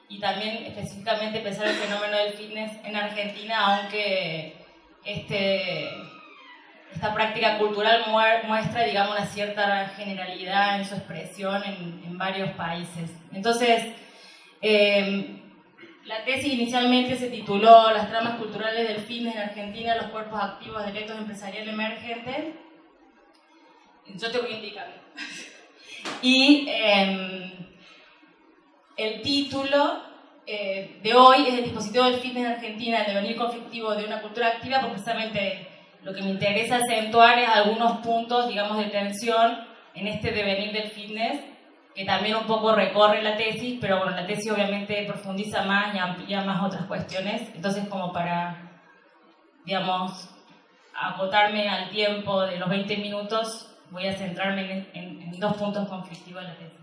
y también específicamente pensar el fenómeno del fitness en Argentina, aunque esta práctica cultural muestra, digamos, una cierta generalidad en su expresión en varios países. Entonces, la tesis inicialmente se tituló Las tramas culturales del fitness en Argentina, los cuerpos activos del ethos empresarial emergente. Yo te voy indicando. Y el título de hoy es el dispositivo del fitness en Argentina, el devenir conflictivo de una cultura activa, porque precisamente lo que me interesa acentuar es algunos puntos, digamos, de tensión en este devenir del fitness, que también un poco recorre la tesis, pero bueno, la tesis obviamente profundiza más y amplía más otras cuestiones. Entonces, como para, digamos, acotarme al tiempo de los 20 minutos, voy a centrarme en dos puntos conflictivos de la tesis.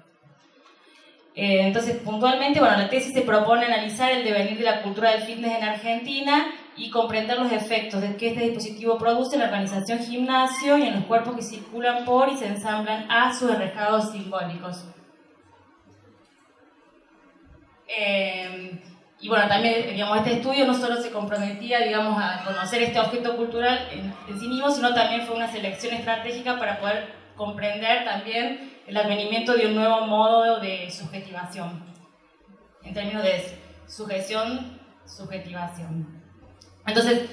Entonces, puntualmente, bueno, la tesis se propone analizar el devenir de la cultura del fitness en Argentina y comprender los efectos que este dispositivo produce en la organización gimnasio y en los cuerpos que circulan por y se ensamblan a sus recados simbólicos. Y bueno, también, digamos, este estudio no solo se comprometía, digamos, a conocer este objeto cultural en sí mismo, sino también fue una selección estratégica para poder comprender también el advenimiento de un nuevo modo de subjetivación, en términos de sujeción, subjetivación. Entonces,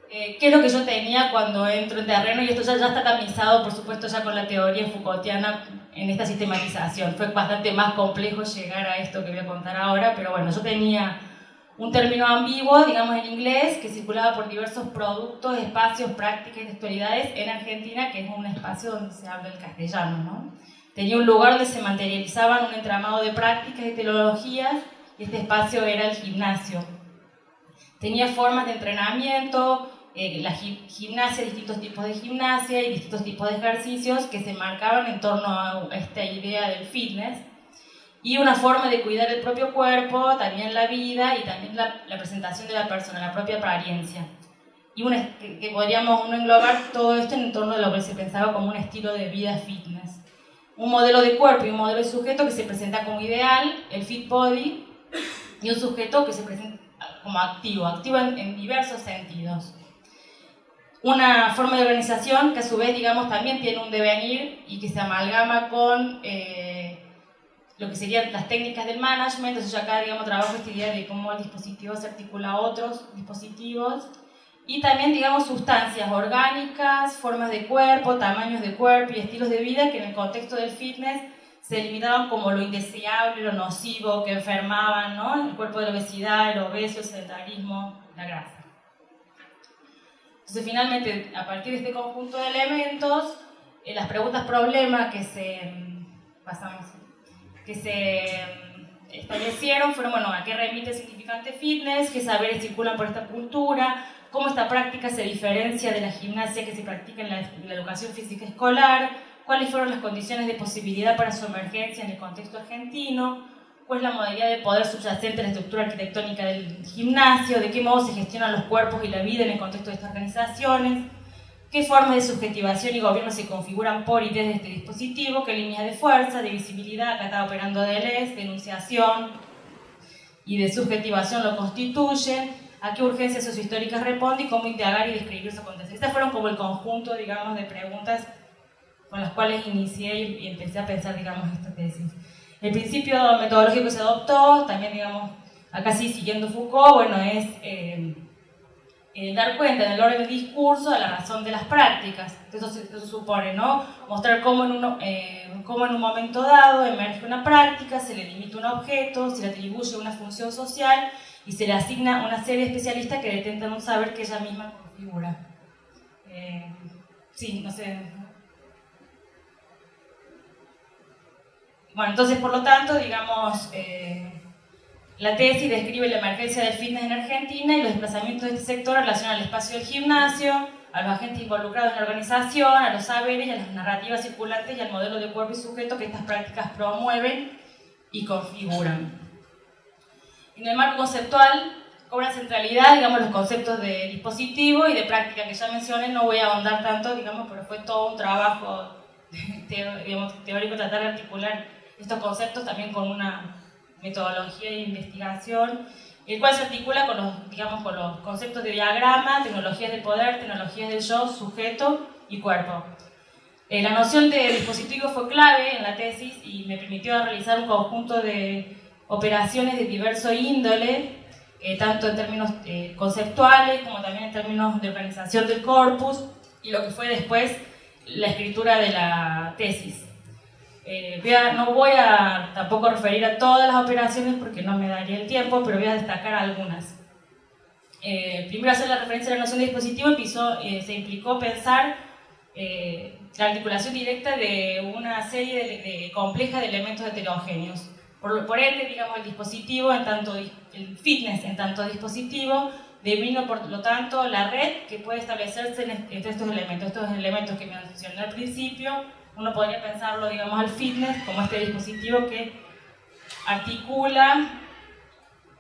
¿qué es lo que yo tenía cuando entro en terreno? Y esto ya está tamizado, por supuesto, ya con la teoría Foucaultiana en esta sistematización. Fue bastante más complejo llegar a esto que voy a contar ahora, pero bueno, yo tenía un término ambiguo, digamos en inglés, que circulaba por diversos productos, espacios, prácticas y textualidades en Argentina, que es un espacio donde se habla el castellano, ¿no? Tenía un lugar donde se materializaban un entramado de prácticas y teologías, y este espacio era el gimnasio. Tenía formas de entrenamiento, la gimnasia, distintos tipos de gimnasia y distintos tipos de ejercicios que se marcaban en torno a esta idea del fitness, y una forma de cuidar el propio cuerpo, también la vida y también la presentación de la persona, la propia apariencia. Y que podríamos englobar todo esto en torno de lo que se pensaba como un estilo de vida fitness. Un modelo de cuerpo y un modelo de sujeto que se presenta como ideal, el fit body, y un sujeto que se presenta como activo en diversos sentidos. Una forma de organización que a su vez, digamos, también tiene un devenir y que se amalgama con lo que serían las técnicas del management. Entonces yo acá, digamos, trabajo esta idea de cómo el dispositivo se articula a otros dispositivos, y también, digamos, sustancias orgánicas, formas de cuerpo, tamaños de cuerpo y estilos de vida que en el contexto del fitness se limitaban como lo indeseable, lo nocivo, que enfermaban, ¿no? El cuerpo de la obesidad, el obeso, el sedentarismo, la grasa. Entonces, finalmente, a partir de este conjunto de elementos, las preguntas problema que se establecieron fueron, bueno, ¿a qué remite el significante fitness? ¿Qué saberes circulan por esta cultura? ¿Cómo esta práctica se diferencia de la gimnasia que se practica en la educación física escolar? ¿Cuáles fueron las condiciones de posibilidad para su emergencia en el contexto argentino? ¿Cuál es la modalidad de poder subyacente a la estructura arquitectónica del gimnasio? ¿De qué modo se gestionan los cuerpos y la vida en el contexto de estas organizaciones? ¿Qué formas de subjetivación y gobierno se configuran por y desde este dispositivo? ¿Qué líneas de fuerza, de visibilidad, acá está operando DLS, de enunciación y de subjetivación lo constituyen? ¿A qué urgencias sociohistóricas responde y cómo indagar y describir su acontecer? Estas fueron como el conjunto, digamos, de preguntas con las cuales inicié y empecé a pensar, digamos, esta tesis. El principio metodológico que se adoptó, también, digamos, acá sí siguiendo Foucault, bueno, es dar cuenta en el orden del discurso de la razón de las prácticas. Eso supone, ¿no? Mostrar cómo en un momento dado emerge una práctica, se le limita un objeto, se le atribuye una función social y se le asigna una serie de especialistas que detentan un saber que ella misma configura. Sí, no sé. Bueno, entonces, por lo tanto, digamos, la tesis describe la emergencia del fitness en Argentina y los desplazamientos de este sector en relación al espacio del gimnasio, a los agentes involucrados en la organización, a los saberes y a las narrativas circulantes y al modelo de cuerpo y sujeto que estas prácticas promueven y configuran. En el marco conceptual cobran centralidad, digamos, los conceptos de dispositivo y de práctica que ya mencioné. No voy a ahondar tanto, digamos, pero fue todo un trabajo teórico tratar de articular estos conceptos también con una metodología de investigación, el cual se articula con los, digamos, con los conceptos de diagrama, tecnologías del poder, tecnologías del yo, sujeto y cuerpo. La noción de dispositivo fue clave en la tesis y me permitió realizar un conjunto de operaciones de diverso índole, tanto en términos conceptuales como también en términos de organización del corpus y lo que fue después la escritura de la tesis. No voy a tampoco referir a todas las operaciones porque no me daría el tiempo, pero voy a destacar algunas. Primero, hacer la referencia a la noción de dispositivo se implicó pensar la articulación directa de una serie compleja de elementos heterogéneos. Por ende, digamos, el dispositivo, el fitness en tanto dispositivo, devino por lo tanto la red que puede establecerse entre estos elementos que mencioné al principio. Uno podría pensarlo, digamos, al fitness como este dispositivo que articula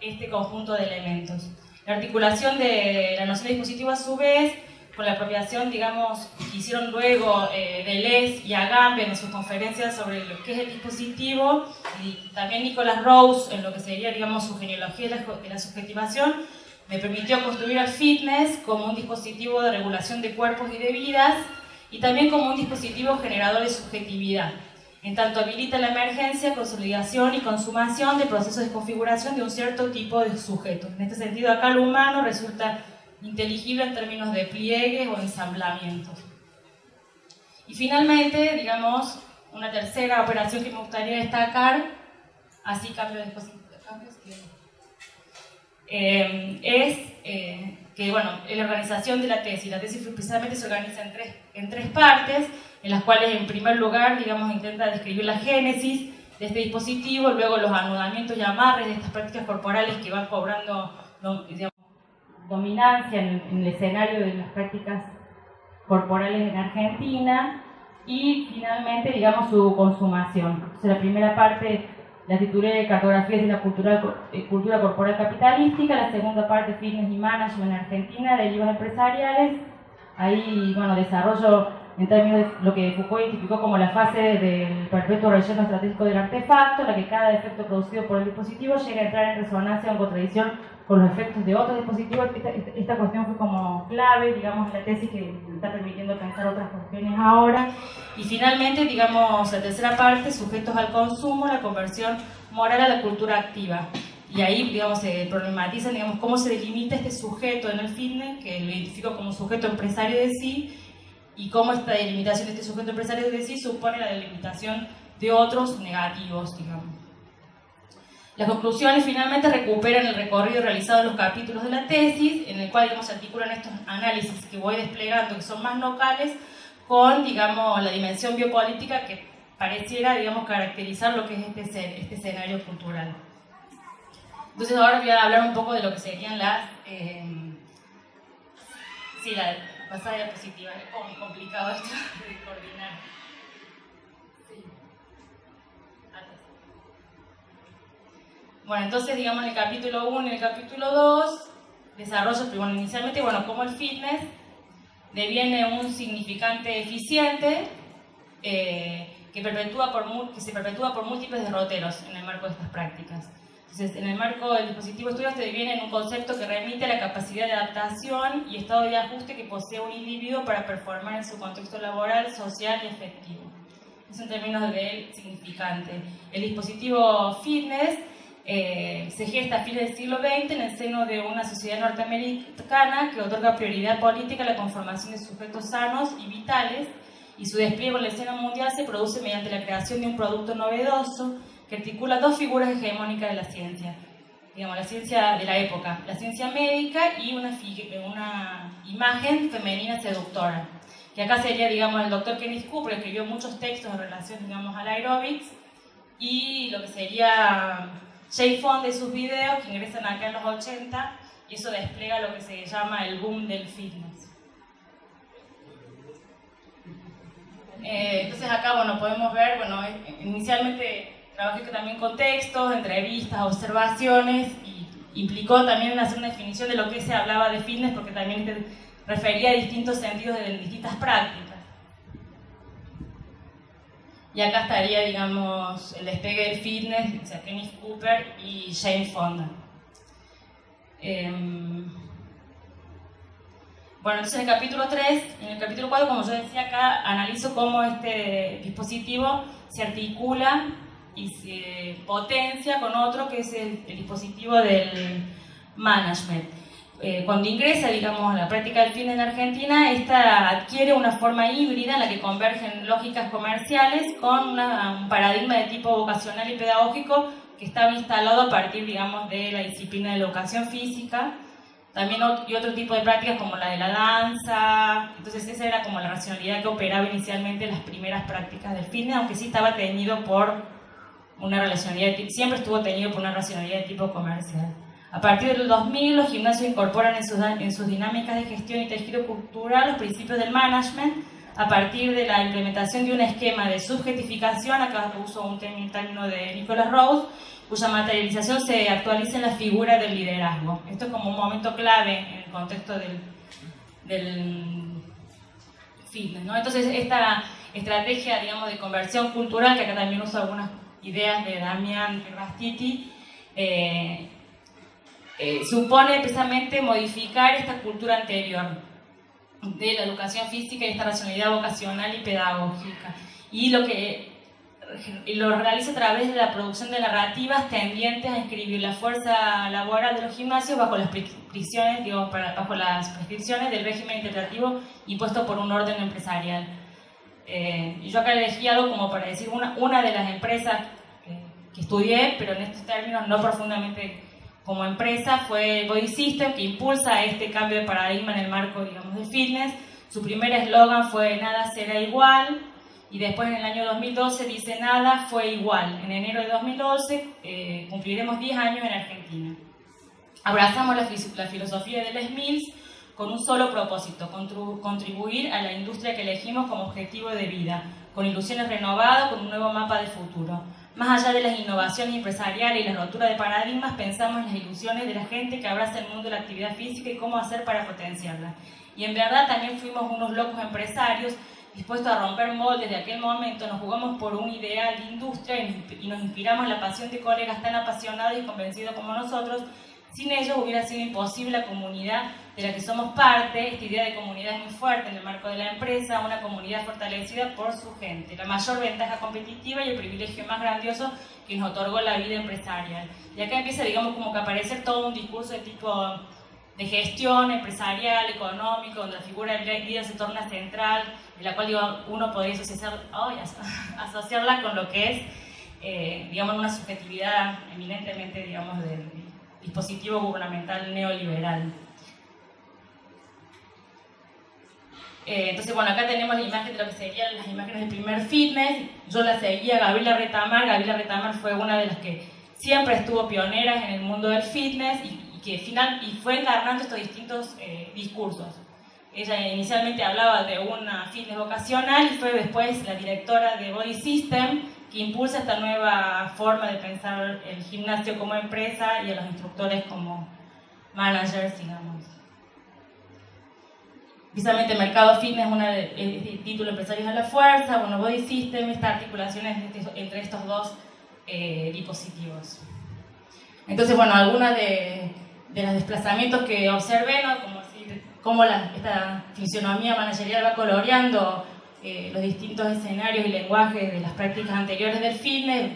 este conjunto de elementos. La articulación de la noción de dispositivo, a su vez, con la apropiación, digamos, que hicieron luego Deleuze y Agamben en sus conferencias sobre lo que es el dispositivo, y también Nicholas Rose en lo que sería, digamos, su genealogía de la subjetivación, me permitió construir al fitness como un dispositivo de regulación de cuerpos y de vidas, y también como un dispositivo generador de subjetividad, en tanto habilita la emergencia, consolidación y consumación de procesos de configuración de un cierto tipo de sujeto. En este sentido, acá lo humano resulta inteligible en términos de pliegues o ensamblamientos. Y finalmente, digamos, una tercera operación que me gustaría destacar, así cambio de dispositivo, es que, bueno, la organización de la tesis. La tesis precisamente se organiza en tres partes, en las cuales, en primer lugar, digamos, intenta describir la génesis de este dispositivo, luego los anudamientos y amarres de estas prácticas corporales que van cobrando, digamos, dominancia en el escenario de las prácticas corporales en Argentina, y finalmente, digamos, su consumación. Entonces, la primera parte la titulé Cartografías de la cultura corporal capitalística, la segunda parte Fitness y Management en Argentina, derivas empresariales. Ahí, bueno, desarrollo en términos de lo que Foucault identificó como la fase del perpetuo relleno estratégico del artefacto, la que cada efecto producido por el dispositivo llega a entrar en resonancia o en contradicción con los efectos de otros dispositivos. Esta cuestión fue como clave, digamos, en la tesis, que me está permitiendo pensar otras cuestiones ahora. Y finalmente, digamos, la tercera parte, sujetos al consumo, la conversión moral a la cultura activa. Y ahí, digamos, se problematizan, digamos, cómo se delimita este sujeto en el fitness, que lo identifico como sujeto empresario de sí, y cómo esta delimitación de este sujeto empresario de sí supone la delimitación de otros negativos, digamos. Las conclusiones finalmente recuperan el recorrido realizado en los capítulos de la tesis, en el cual, digamos, se articulan estos análisis que voy desplegando, que son más locales, con, digamos, la dimensión biopolítica que pareciera, digamos, caracterizar lo que es este escenario cultural. Entonces ahora voy a hablar un poco de lo que serían las... sí, la pasada diapositiva, es como complicado esto de coordinar. Sí. Bueno, entonces, digamos, en el capítulo 1 y en el capítulo 2 desarrollo, bueno, inicialmente, bueno, cómo el fitness deviene un significante eficiente que se perpetúa por múltiples derroteros en el marco de estas prácticas. Entonces, en el marco del dispositivo de estudio, este deviene en un concepto que remite a la capacidad de adaptación y estado de ajuste que posee un individuo para performar en su contexto laboral, social y afectivo. Eso en términos del significante. El dispositivo fitness se gesta a fines del siglo XX en el seno de una sociedad norteamericana que otorga prioridad política a la conformación de sujetos sanos y vitales, y su despliegue en la escena mundial se produce mediante la creación de un producto novedoso que articula dos figuras hegemónicas de la ciencia, digamos, la ciencia de la época, la ciencia médica y una imagen femenina seductora, que acá sería, digamos, el doctor Kenneth Cooper, que escribió muchos textos en relación, digamos, al aeróbics, y lo que sería Jane Fonda y sus videos, que ingresan acá en los 80, y eso despliega lo que se llama el boom del fitness. Entonces acá, bueno, podemos ver, bueno, inicialmente trabajé también con textos, entrevistas, observaciones, y implicó también hacer una definición de lo que se hablaba de fitness, porque también refería a distintos sentidos de distintas prácticas. Y acá estaría, digamos, el despegue del fitness, o sea, Kenneth Cooper y Jane Fonda. Bueno, entonces en el capítulo 3, en el capítulo 4, como yo decía acá, analizo cómo este dispositivo se articula y se potencia con otro, que es el dispositivo del management. Cuando ingresa, digamos, a la práctica del fitness en Argentina, esta adquiere una forma híbrida en la que convergen lógicas comerciales con un paradigma de tipo vocacional y pedagógico que estaba instalado a partir, digamos, de la disciplina de la educación física, también y otro tipo de prácticas como la de la danza. Entonces esa era como la racionalidad que operaba inicialmente en las primeras prácticas del fitness, aunque sí estaba teñido por una racionalidad de tipo, siempre estuvo teñido por una racionalidad de tipo comercial. A partir del 2000, los gimnasios incorporan en sus dinámicas de gestión y tejido cultural los principios del management a partir de la implementación de un esquema de subjetificación, acá uso un término de Nicholas Rose, cuya materialización se actualiza en la figura del liderazgo. Esto es como un momento clave en el contexto del fitness, ¿no? Entonces, esta estrategia, digamos, de conversión cultural, que acá también uso algunas ideas de Damián Rastiti, supone precisamente modificar esta cultura anterior de la educación física y esta racionalidad vocacional y pedagógica. Y lo realiza a través de la producción de narrativas tendientes a inscribir la fuerza laboral de los gimnasios bajo las prescripciones, bajo las prescripciones del régimen interpretativo impuesto por un orden empresarial. Y yo acá elegí algo como para decir una de las empresas que estudié, pero en estos términos no profundamente como empresa, fue Body System, que impulsa este cambio de paradigma en el marco, digamos, del fitness. Su primer eslogan fue "Nada será igual", y después en el año 2012 dice "Nada fue igual". En enero de 2012 cumpliremos 10 años en Argentina. Abrazamos la filosofía de Les Mills con un solo propósito: contribuir a la industria que elegimos como objetivo de vida, con ilusiones renovadas, con un nuevo mapa de futuro. Más allá de las innovaciones empresariales y la rotura de paradigmas, pensamos en las ilusiones de la gente que abraza el mundo de la actividad física y cómo hacer para potenciarla. Y en verdad también fuimos unos locos empresarios dispuestos a romper moldes de aquel momento. Nos jugamos por un ideal de industria y nos inspiramos en la pasión de colegas tan apasionados y convencidos como nosotros. Sin ellos hubiera sido imposible la comunidad de la que somos parte. Esta idea de comunidad es muy fuerte en el marco de la empresa, una comunidad fortalecida por su gente, la mayor ventaja competitiva y el privilegio más grandioso que nos otorgó la vida empresarial. Y acá empieza, digamos, como que a aparecer todo un discurso de tipo de gestión empresarial, económico, donde la figura del líder se torna central, en la cual uno podría asociarla con lo que es, digamos, una subjetividad eminentemente, digamos, del dispositivo gubernamental neoliberal. Entonces, bueno, acá tenemos la imagen de lo que serían las imágenes del primer fitness. Yo la seguía, Gabriela Retamar. Gabriela Retamar fue una de las que siempre estuvo pioneras en el mundo del fitness y fue encarnando estos distintos discursos. Ella inicialmente hablaba de una fitness vocacional y fue después la directora de Body System, que impulsa esta nueva forma de pensar el gimnasio como empresa y a los instructores como managers, digamos. Precisamente Mercado Fitness es el título Empresarios a la Fuerza, bueno, Body System, esta articulación entre estos dos dispositivos. Entonces, bueno, algunas de los desplazamientos que observé, ¿no? Como cómo esta fisionomía managerial va coloreando los distintos escenarios y lenguajes de las prácticas anteriores del fitness.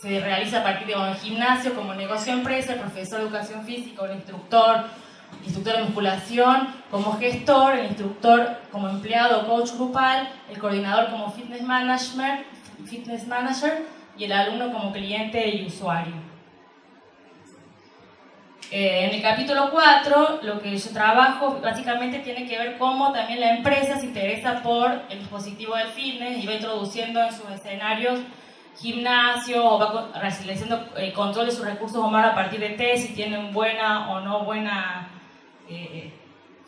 Se realiza a partir de el gimnasio como negocio-empresa, el profesor de educación física, el instructor de musculación como gestor, el instructor como empleado o coach grupal, el coordinador como fitness manager y el alumno como cliente y usuario. En el capítulo 4, lo que yo trabajo básicamente tiene que ver cómo también la empresa se interesa por el dispositivo del fitness y va introduciendo en sus escenarios gimnasio o va realizando control de sus recursos humanos a partir de test, si tienen buena o no buena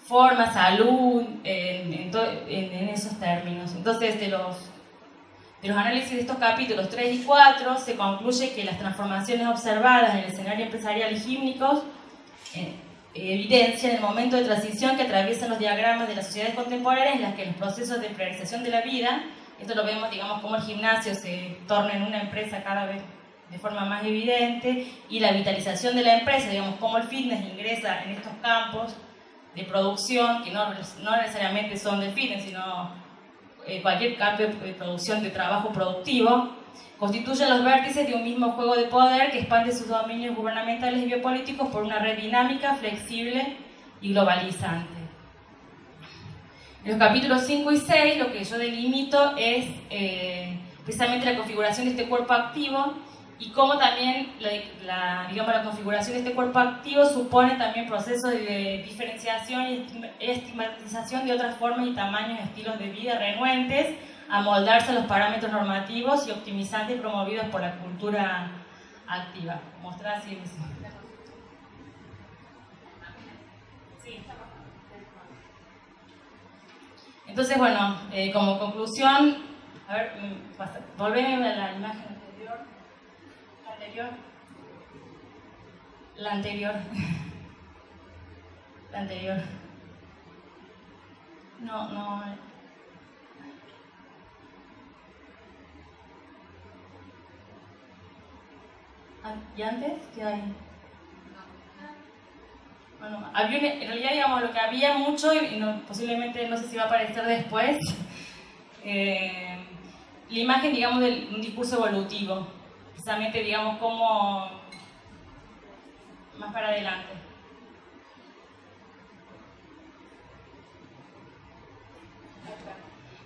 forma, salud, en esos términos. Entonces, De los análisis de estos capítulos 3 y 4 se concluye que las transformaciones observadas en el escenario empresarial y gímnicos evidencian el momento de transición que atraviesan los diagramas de las sociedades contemporáneas en las que los procesos de priorización de la vida, esto lo vemos, digamos, como el gimnasio se torna en una empresa cada vez de forma más evidente, y la vitalización de la empresa, digamos, cómo el fitness ingresa en estos campos de producción, que no necesariamente son de fitness, sino cualquier campo de producción, de trabajo productivo, constituyen los vértices de un mismo juego de poder que expande sus dominios gubernamentales y biopolíticos por una red dinámica, flexible y globalizante. En los capítulos 5 y 6 lo que yo delimito es precisamente la configuración de este cuerpo activo y cómo también la configuración de este cuerpo activo supone también procesos de diferenciación y estigmatización de otras formas y tamaños y estilos de vida renuentes a moldarse a los parámetros normativos y optimizantes promovidos por la cultura activa. Mostrar así. Sí. Entonces, bueno, como conclusión, a ver, volveme a la imagen anterior. La anterior. No. ¿Y antes? ¿Qué hay? Bueno, en realidad, digamos, lo que había mucho, y posiblemente no sé si va a aparecer después, la imagen, digamos, de un discurso evolutivo. Precisamente, digamos, como más para adelante.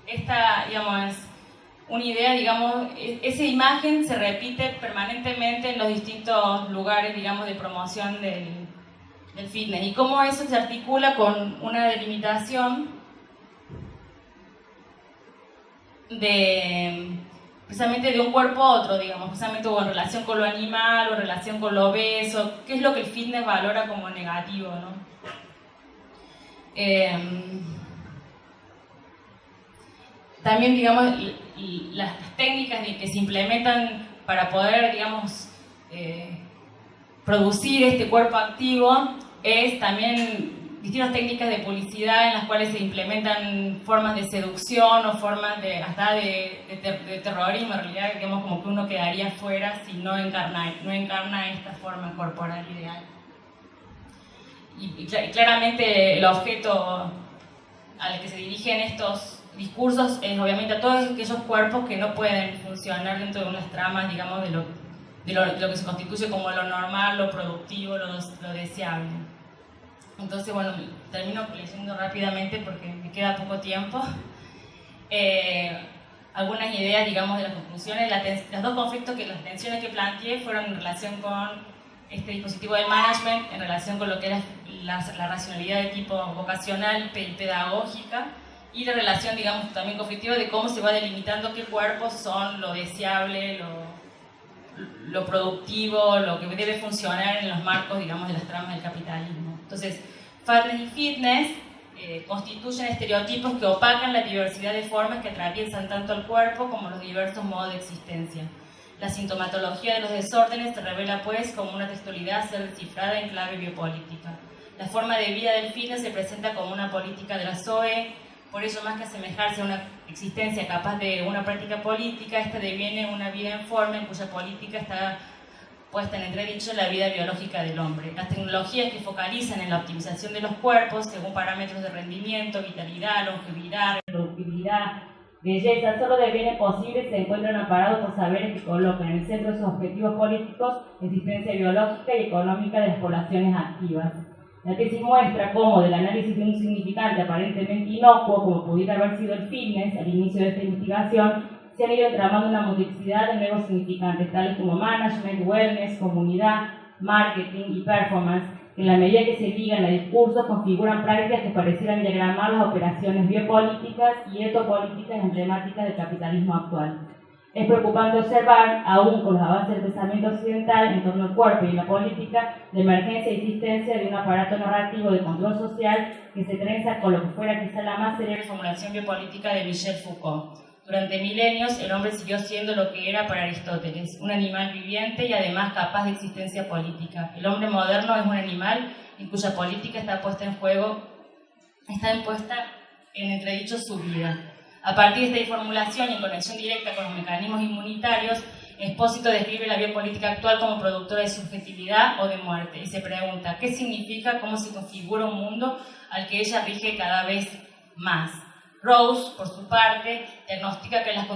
Esta, digamos, es una idea, digamos, esa imagen se repite permanentemente en los distintos lugares, digamos, de promoción del fitness, y cómo eso se articula con una delimitación precisamente de un cuerpo a otro, digamos, precisamente o en relación con lo animal o en relación con lo obeso, qué es lo que el fitness valora como negativo, ¿no? También, digamos, las técnicas que se implementan para poder, digamos, producir este cuerpo activo es también distintas técnicas de publicidad en las cuales se implementan formas de seducción o formas hasta de terrorismo. En realidad, digamos, como que uno quedaría fuera si no encarna esta forma corporal ideal. Y claramente el objeto al que se dirigen estos discursos es obviamente a todos aquellos cuerpos que no pueden funcionar dentro de unas tramas, digamos, de lo que se constituye como lo normal, lo productivo, lo deseable. Entonces, bueno, termino leyendo rápidamente porque me queda poco tiempo. Algunas ideas, digamos, de las conclusiones. Los dos conflictos las tensiones que planteé fueron en relación con este dispositivo de management, en relación con lo que era la racionalidad de tipo vocacional y pedagógica, y la relación, digamos, también conflictiva de cómo se va delimitando qué cuerpos son lo deseable, lo productivo, lo que debe funcionar en los marcos, digamos, de las tramas del capitalismo. Entonces, fatness y fitness constituyen estereotipos que opacan la diversidad de formas que atraviesan tanto el cuerpo como los diversos modos de existencia. La sintomatología de los desórdenes se revela, pues, como una textualidad a ser descifrada en clave biopolítica. La forma de vida del fitness se presenta como una política de la SOE. Por ello, más que asemejarse a una existencia capaz de una práctica política, esta deviene una vida en forma en cuya política está puesta en entredicho la vida biológica del hombre. Las tecnologías que focalizan en la optimización de los cuerpos según parámetros de rendimiento, vitalidad, longevidad, productividad, belleza, solo deviene posible si se encuentran amparados por saberes que colocan en el centro de sus objetivos políticos la existencia biológica y económica de las poblaciones activas. La tesis muestra cómo del análisis de un significante aparentemente inocuo, como pudiera haber sido el fitness al inicio de esta investigación, se han ido entramando una multiplicidad de nuevos significantes, tales como management, wellness, comunidad, marketing y performance, que en la medida que se ligan a discursos configuran prácticas que parecieran diagramar las operaciones biopolíticas y etopolíticas emblemáticas del capitalismo actual. Es preocupante observar, aún con los avances del pensamiento occidental en torno al cuerpo y la política, la emergencia y existencia de un aparato narrativo de control social que se trenza con lo que fuera quizá la más célebre formulación biopolítica de Michel Foucault. Durante milenios, el hombre siguió siendo lo que era para Aristóteles, un animal viviente y además capaz de existencia política. El hombre moderno es un animal en cuya política está puesta en entredicho su vida. A partir de esta formulación y en conexión directa con los mecanismos inmunitarios, Espósito describe la biopolítica actual como productora de subjetividad o de muerte y se pregunta ¿qué significa, cómo se configura un mundo al que ella rige cada vez más? Rawls, por su parte, diagnostica que las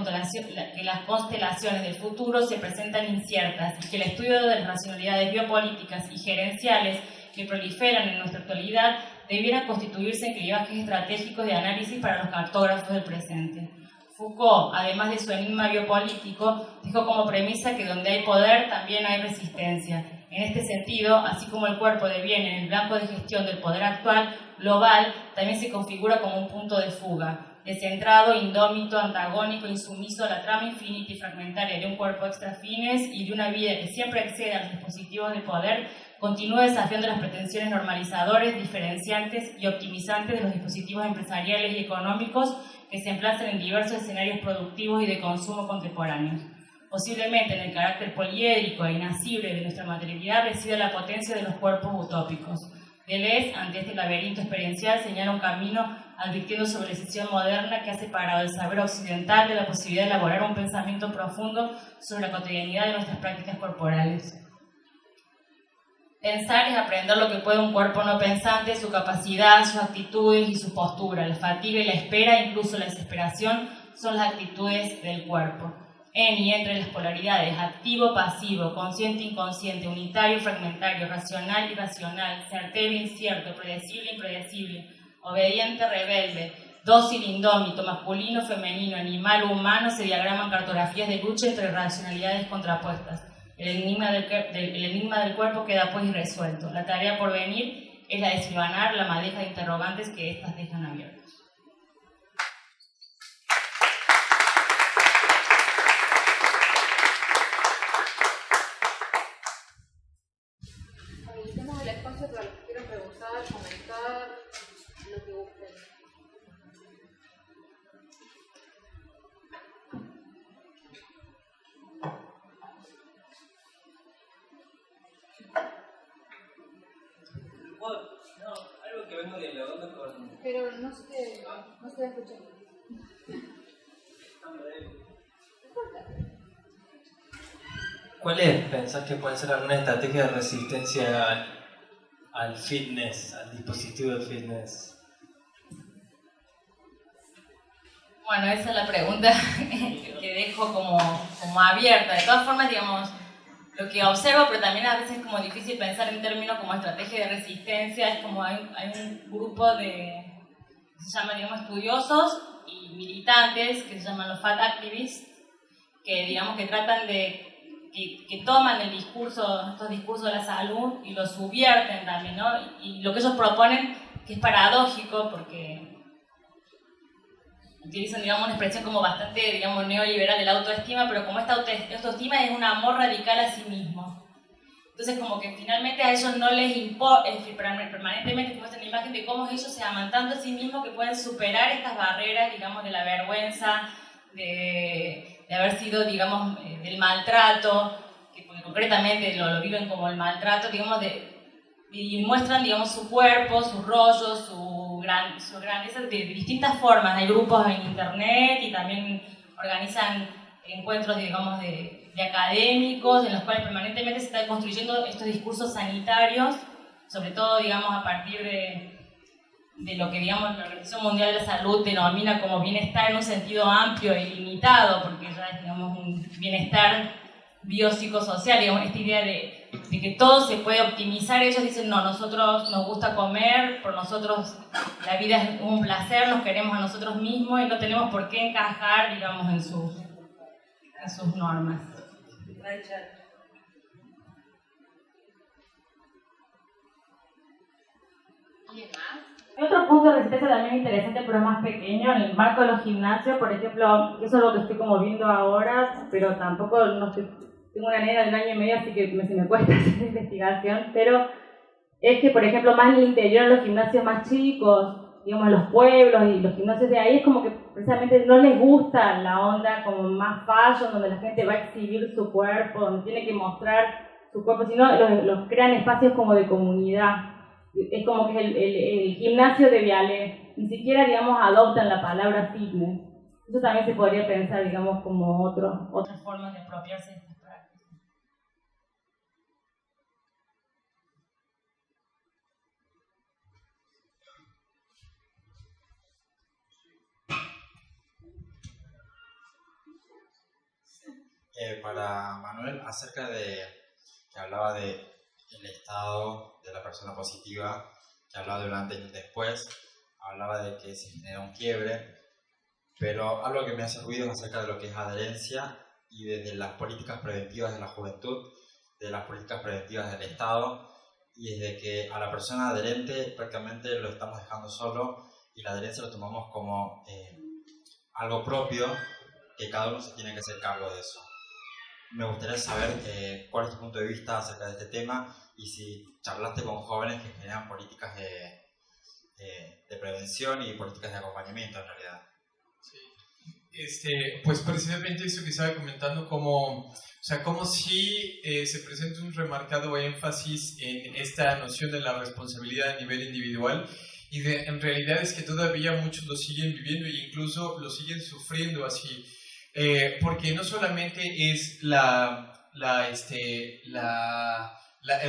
constelaciones del futuro se presentan inciertas y que el estudio de las racionalidades biopolíticas y gerenciales que proliferan en nuestra actualidad debieran constituirse en clivajes estratégicos de análisis para los cartógrafos del presente. Foucault, además de su enigma biopolítico, dijo como premisa que donde hay poder también hay resistencia. En este sentido, así como el cuerpo deviene en el blanco de gestión del poder actual, global, también se configura como un punto de fuga, descentrado, indómito, antagónico, insumiso a la trama infinita y fragmentaria de un cuerpo extrafines y de una vida que siempre excede a los dispositivos de poder, continúa desafiando las pretensiones normalizadores, diferenciantes y optimizantes de los dispositivos empresariales y económicos que se emplazan en diversos escenarios productivos y de consumo contemporáneos. Posiblemente en el carácter poliédrico e inasible de nuestra materialidad reside la potencia de los cuerpos utópicos. Deleuze, ante este laberinto experiencial, señala un camino advirtiendo sobre la decisión moderna que ha separado el saber occidental de la posibilidad de elaborar un pensamiento profundo sobre la cotidianidad de nuestras prácticas corporales. Pensar es aprender lo que puede un cuerpo no pensante, su capacidad, sus actitudes y su postura. La fatiga y la espera, incluso la desesperación, son las actitudes del cuerpo. En y entre las polaridades activo-pasivo, consciente-inconsciente, unitario-fragmentario, racional-irracional, certero-incierto, predecible-impredecible, obediente-rebelde, dócil-indómito, masculino-femenino, animal-humano, se diagraman cartografías de lucha entre racionalidades contrapuestas. El enigma del cuerpo queda pues irresuelto. La tarea por venir es la de silvanar la madeja de interrogantes que éstas dejan abiertos. Habilitemos el espacio para los que quieran preguntar, comentar, lo que gusten. No, algo que vengo dialogando con... Pero no se va a escuchar. ¿Cuáles pensás que pueden ser alguna estrategia de resistencia al fitness, al dispositivo de fitness? Bueno, esa es la pregunta que dejo como abierta. De todas formas, digamos, lo que observo, pero también a veces es como difícil pensar en términos como estrategia de resistencia, es como hay un grupo que se llama, digamos, estudiosos y militantes, que se llaman los fat activists, que digamos que tratan de, que toman estos discursos de la salud y los subvierten también, ¿no? Y lo que ellos proponen, que es paradójico, porque utilizan, digamos, una expresión como bastante, digamos, neoliberal de la autoestima, pero como esta autoestima es un amor radical a sí mismo. Entonces, como que finalmente a ellos no les importa, permanentemente muestran la imagen de cómo ellos se amantando a sí mismos que pueden superar estas barreras, digamos, de la vergüenza, de haber sido, digamos, del maltrato, que concretamente lo viven como el maltrato, digamos, y muestran, digamos, su cuerpo, sus rollos, su grandeza de distintas formas. Hay grupos en internet y también organizan encuentros, digamos, de académicos en los cuales permanentemente se están construyendo estos discursos sanitarios, sobre todo, digamos, a partir de lo que, digamos, la Organización Mundial de la Salud denomina como bienestar en un sentido amplio y limitado, porque ya es, digamos, un bienestar biopsicosocial, digamos, esta idea de que todo se puede optimizar. Ellos dicen, no, nosotros nos gusta comer, por nosotros la vida es un placer, nos queremos a nosotros mismos y no tenemos por qué encajar, digamos, en sus normas. Otro punto de resistencia también interesante, pero más pequeño, en el marco de los gimnasios, por ejemplo, eso es lo que estoy como viendo ahora, pero tampoco tengo una nena de 1 año y medio, así que se me cuesta hacer investigación, pero es que, por ejemplo, más en el interior, en los gimnasios más chicos, digamos, los pueblos y los gimnasios de ahí, es como que precisamente no les gusta la onda como más fashion, donde la gente va a exhibir su cuerpo, donde tiene que mostrar su cuerpo, sino los crean espacios como de comunidad. Es como que es el gimnasio de Viale, ni siquiera, digamos, adoptan la palabra fitness. Eso también se podría pensar, digamos, como otras formas de apropiarse de estas prácticas. Para Manuel, acerca de que hablaba de el estado de la persona positiva, que hablaba de un antes y un después, hablaba de que se genera un quiebre, pero algo que me hace ruido es acerca de lo que es adherencia y desde las políticas preventivas de la juventud, de las políticas preventivas del Estado, y desde que a la persona adherente prácticamente lo estamos dejando solo y la adherencia lo tomamos como algo propio, que cada uno se tiene que hacer cargo de eso. Me gustaría saber cuál es tu punto de vista acerca de este tema y si charlaste con jóvenes que generan políticas de prevención y políticas de acompañamiento en realidad. Sí. Pues precisamente eso que estaba comentando, como si se presenta un remarcado énfasis en esta noción de la responsabilidad a nivel individual, y en realidad es que todavía muchos lo siguen viviendo e incluso lo siguen sufriendo así. Porque no solamente es el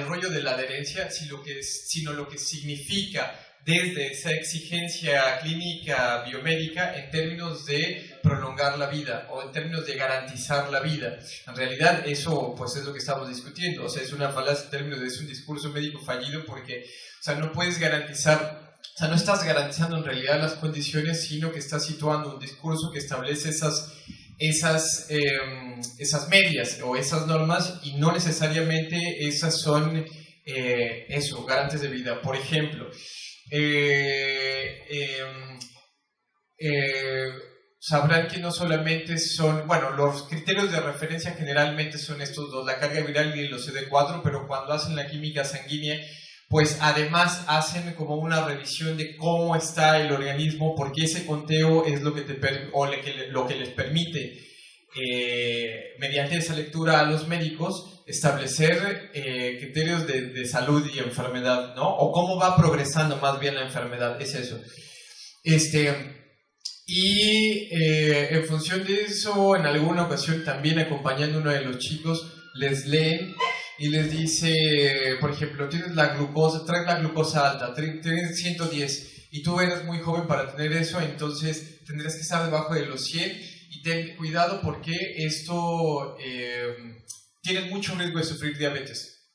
rollo de la adherencia, sino lo que significa desde esa exigencia clínica biomédica en términos de prolongar la vida o en términos de garantizar la vida. En realidad eso pues es lo que estamos discutiendo, o sea, es una falacia en términos de es un discurso médico fallido porque, o sea, no puedes garantizar. O sea, no estás garantizando en realidad las condiciones, sino que estás situando un discurso que establece esas medias o esas normas, y no necesariamente esas son garantes de vida. Por ejemplo, sabrán que no solamente son, bueno, los criterios de referencia generalmente son estos dos, la carga viral y los CD4, pero cuando hacen la química sanguínea, pues además hacen como una revisión de cómo está el organismo, porque ese conteo es lo que les permite, mediante esa lectura a los médicos, establecer criterios de salud y enfermedad, ¿no? O cómo va progresando más bien la enfermedad, es eso. En función de eso, en alguna ocasión también acompañando a uno de los chicos, les leen y les dice, por ejemplo, traes la glucosa alta, tienes 110 y tú eres muy joven para tener eso, entonces tendrás que estar debajo de los 100 y ten cuidado porque esto tienes mucho riesgo de sufrir diabetes.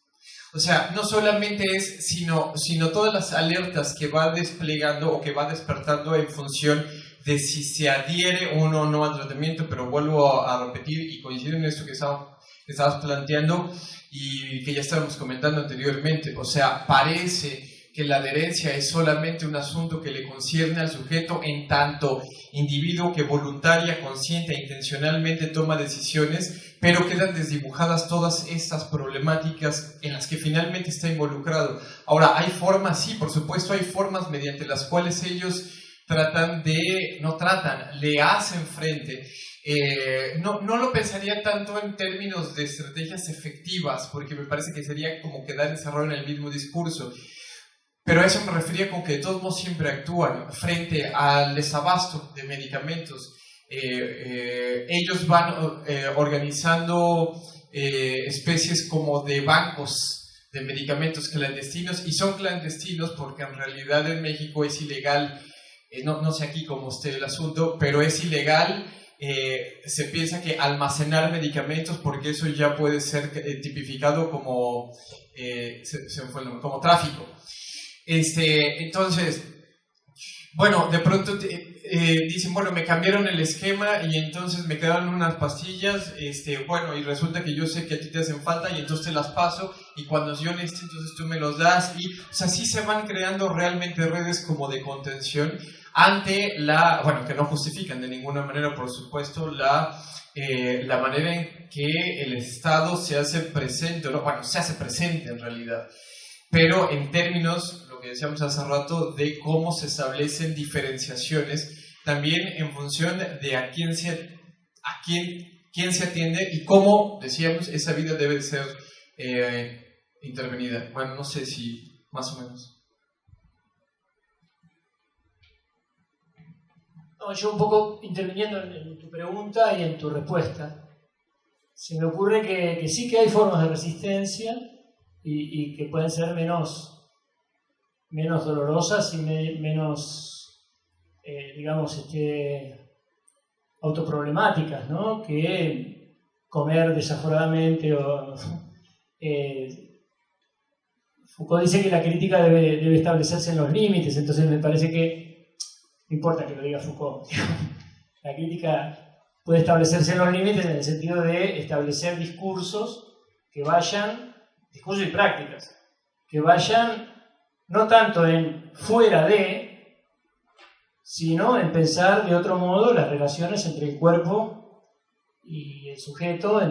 O sea, no solamente es, sino todas las alertas que va desplegando o que va despertando en función de si se adhiere uno o no al tratamiento, pero vuelvo a repetir y coincido en esto que estabas planteando y que ya estábamos comentando anteriormente. O sea, parece que la adherencia es solamente un asunto que le concierne al sujeto en tanto individuo que voluntaria, consciente e intencionalmente toma decisiones, pero quedan desdibujadas todas estas problemáticas en las que finalmente está involucrado. Ahora, hay formas, sí, por supuesto, hay formas mediante las cuales ellos le hacen frente. No lo pensaría tanto en términos de estrategias efectivas, porque me parece que sería como quedar encerrado en el mismo discurso, pero a eso me refería con que de todos modos siempre actúan frente al desabasto de medicamentos. Ellos van organizando especies como de bancos de medicamentos clandestinos, y son clandestinos porque en realidad en México es ilegal. No sé aquí cómo esté el asunto, pero es ilegal. Se piensa que almacenar medicamentos, porque eso ya puede ser tipificado como tráfico. Entonces, bueno, de pronto dicen, bueno, me cambiaron el esquema y entonces me quedaron unas pastillas, bueno, y resulta que yo sé que a ti te hacen falta y entonces te las paso, y cuando yo necesito, entonces tú me los das, y o sea, sí se van creando realmente redes como de contención ante bueno, que no justifican de ninguna manera, por supuesto, la manera en que el Estado se hace presente, se hace presente en realidad, pero en términos, lo que decíamos hace rato, de cómo se establecen diferenciaciones, también en función de quién se atiende y cómo, decíamos, esa vida debe ser intervenida. Bueno, no sé si más o menos. No, yo un poco interviniendo en tu pregunta y en tu respuesta, se me ocurre que sí que hay formas de resistencia y que pueden ser menos dolorosas y menos, digamos, autoproblemáticas, ¿no? Que comer desaforadamente o... Foucault dice que la crítica debe establecerse en los límites, entonces me parece que no importa que lo diga Foucault, la crítica puede establecerse en los límites en el sentido de establecer discursos y prácticas, que vayan no tanto en fuera de, sino en pensar de otro modo las relaciones entre el cuerpo y el sujeto,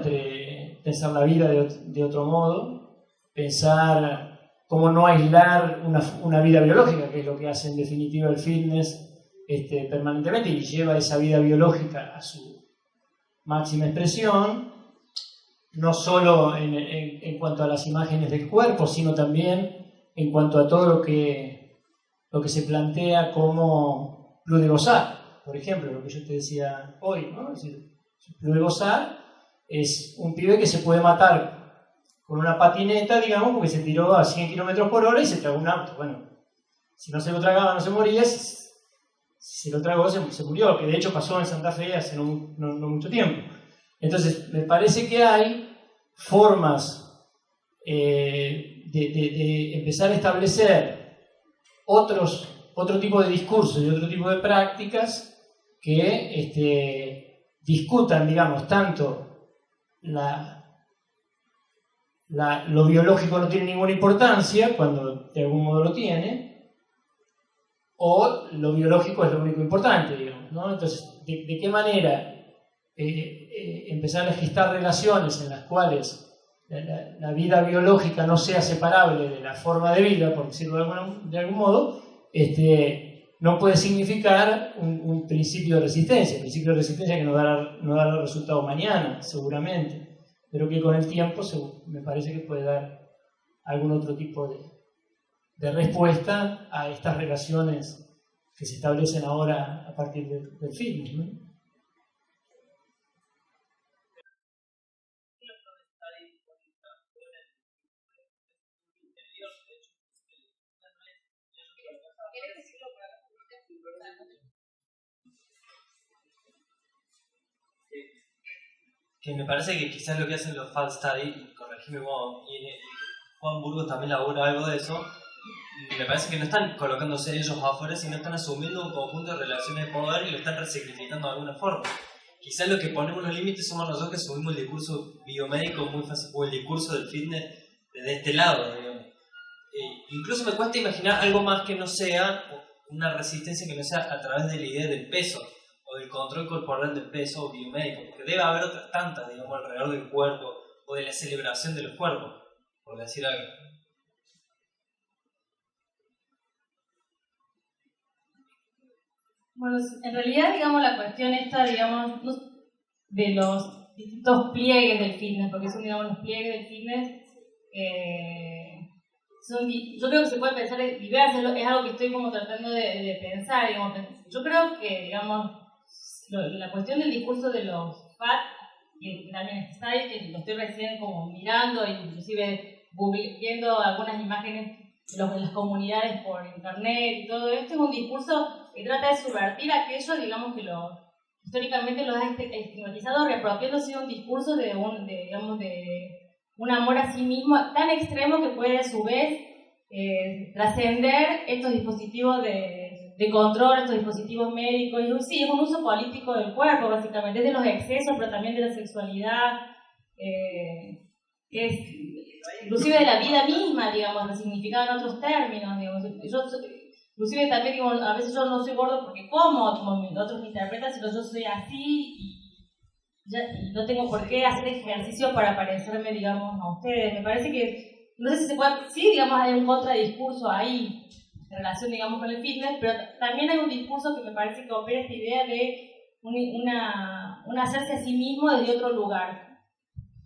pensar la vida de otro modo, pensar cómo no aislar una vida biológica, que es lo que hace en definitiva el fitness permanentemente y lleva esa vida biológica a su máxima expresión, no solo en cuanto a las imágenes del cuerpo, sino también en cuanto a todo lo que se plantea como Plus de gozar, por ejemplo, lo que yo te decía hoy, ¿no? Es decir, Plus de gozar es un pibe que se puede matar con una patineta, digamos, porque se tiró a 100 km/h y se tragó un auto. Bueno, si no se lo tragaba no se moría, si se lo tragó se murió, que de hecho pasó en Santa Fe hace no mucho tiempo. Entonces, me parece que hay formas de empezar a establecer otro tipo de discursos y otro tipo de prácticas que discutan, digamos, tanto lo biológico no tiene ninguna importancia, cuando de algún modo lo tiene, o lo biológico es lo único importante, digamos, ¿no? Entonces, ¿de qué manera empezar a gestar relaciones en las cuales la vida biológica no sea separable de la forma de vida, por decirlo de algún modo, no puede significar un principio de resistencia, que no dará resultado mañana, seguramente, pero que con el tiempo me parece que puede dar algún otro tipo de respuesta a estas relaciones que se establecen ahora a partir del fitness, ¿no? Que me parece que quizás lo que hacen los Fall Study, y corregime vos, y Juan Burgos también labura algo de eso, me parece que no están colocándose ellos afuera, sino están asumiendo un conjunto de relaciones de poder y lo están resignificando de alguna forma. Quizás lo que ponemos los límites somos nosotros que asumimos el discurso biomédico muy fácil, o el discurso del fitness desde este lado, digamos. Incluso me cuesta imaginar algo más que no sea una resistencia que no sea a través de la idea del peso o del control corporal del peso o biomédico, porque debe haber otras tantas, digamos, alrededor del cuerpo o de la celebración de los cuerpos, por decir algo. Bueno, en realidad, digamos, la cuestión esta, digamos, de los distintos pliegues del fitness, porque son, digamos, los pliegues del fitness, yo creo que se puede pensar diversas, es algo que estoy como tratando de pensar, digamos. Yo creo que, digamos, la cuestión del discurso de los FAT, que también está ahí, que lo estoy recién como mirando, inclusive viendo algunas imágenes de las comunidades por internet y todo esto, es un discurso que trata de subvertir aquello, digamos, que históricamente los ha estigmatizado, reapropiándose de un discurso de un amor a sí mismo tan extremo que puede a su vez trascender estos dispositivos de control, estos dispositivos médicos. Y sí, es un uso político del cuerpo, básicamente, es de los excesos, pero también de la sexualidad, es inclusive de la vida misma, digamos, resignificada en otros términos, digamos. Inclusive también digo, a veces yo no soy gordo porque como otros me interpretan, sino yo soy así y no tengo por qué hacer ejercicio para parecerme, digamos, a ustedes. Me parece que, no sé si se puede, sí, digamos, hay un contradiscurso ahí, relación, digamos, con el fitness, pero también hay un discurso que me parece que opera esta idea de un hacerse a sí mismo desde otro lugar.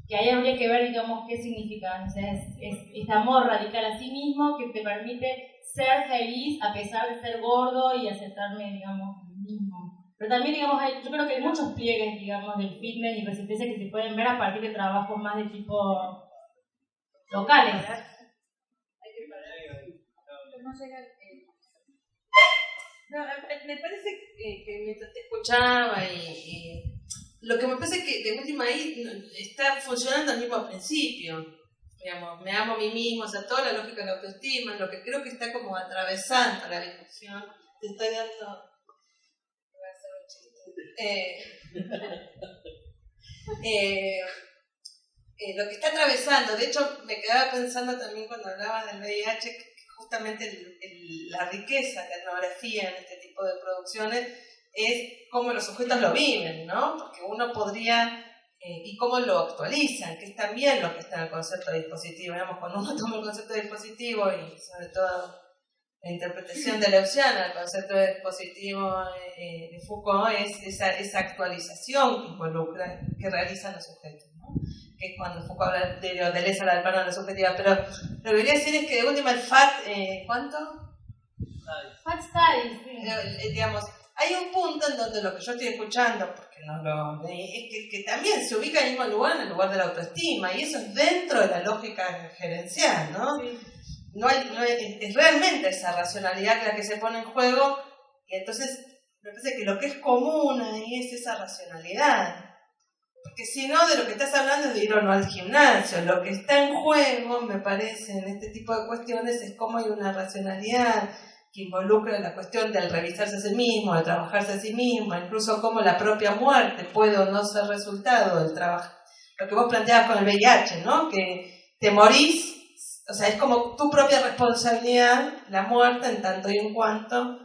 Que ahí habría que ver, digamos, qué significa. O sea, es este amor radical a sí mismo que te permite ser feliz a pesar de ser gordo y aceptarme, digamos, a mí mismo. Pero también, digamos, yo creo que hay muchos pliegues, digamos, del fitness y resistencia que se pueden ver a partir de trabajos más de tipo locales. No, me parece que mientras te escuchaba y lo que me parece que de última ahí está funcionando al mismo principio. Digamos, me amo a mí mismo, o sea, toda la lógica de la autoestima, lo que creo que está como atravesando la discusión. Te estoy dando... Voy a hacer un chiste. Lo que está atravesando, de hecho me quedaba pensando también cuando hablaba del VIH, que justamente la riqueza de la etnografía en este tipo de producciones es cómo los sujetos lo viven, ¿no? Porque uno podría, y cómo lo actualizan, que es también lo que está en el concepto de dispositivo. Digamos, cuando uno toma el concepto de dispositivo y sobre todo la interpretación de Leuciana, el concepto de dispositivo de Foucault, es esa actualización que involucra, que realizan los sujetos, ¿no? Que es cuando Foucault habla de lesa la del plano de la subjetiva. Pero lo que quería decir es que de última el FAT, ¿cuánto? FAT Studies, sí. Digamos, hay un punto en donde lo que yo estoy escuchando, porque no lo leí, es que también se ubica en el mismo lugar, en el lugar de la autoestima, y eso es dentro de la lógica gerencial, ¿no? Sí. Es realmente esa racionalidad la que se pone en juego, y entonces me parece que lo que es común ahí es esa racionalidad. Porque si no, de lo que estás hablando es de ir o no al gimnasio. Lo que está en juego, me parece, en este tipo de cuestiones es cómo hay una racionalidad que involucra la cuestión del revisarse a sí mismo, de trabajarse a sí mismo, incluso cómo la propia muerte puede o no ser resultado del trabajo. Lo que vos planteabas con el VIH, ¿no? Que te morís, o sea, es como tu propia responsabilidad, la muerte, en tanto y en cuanto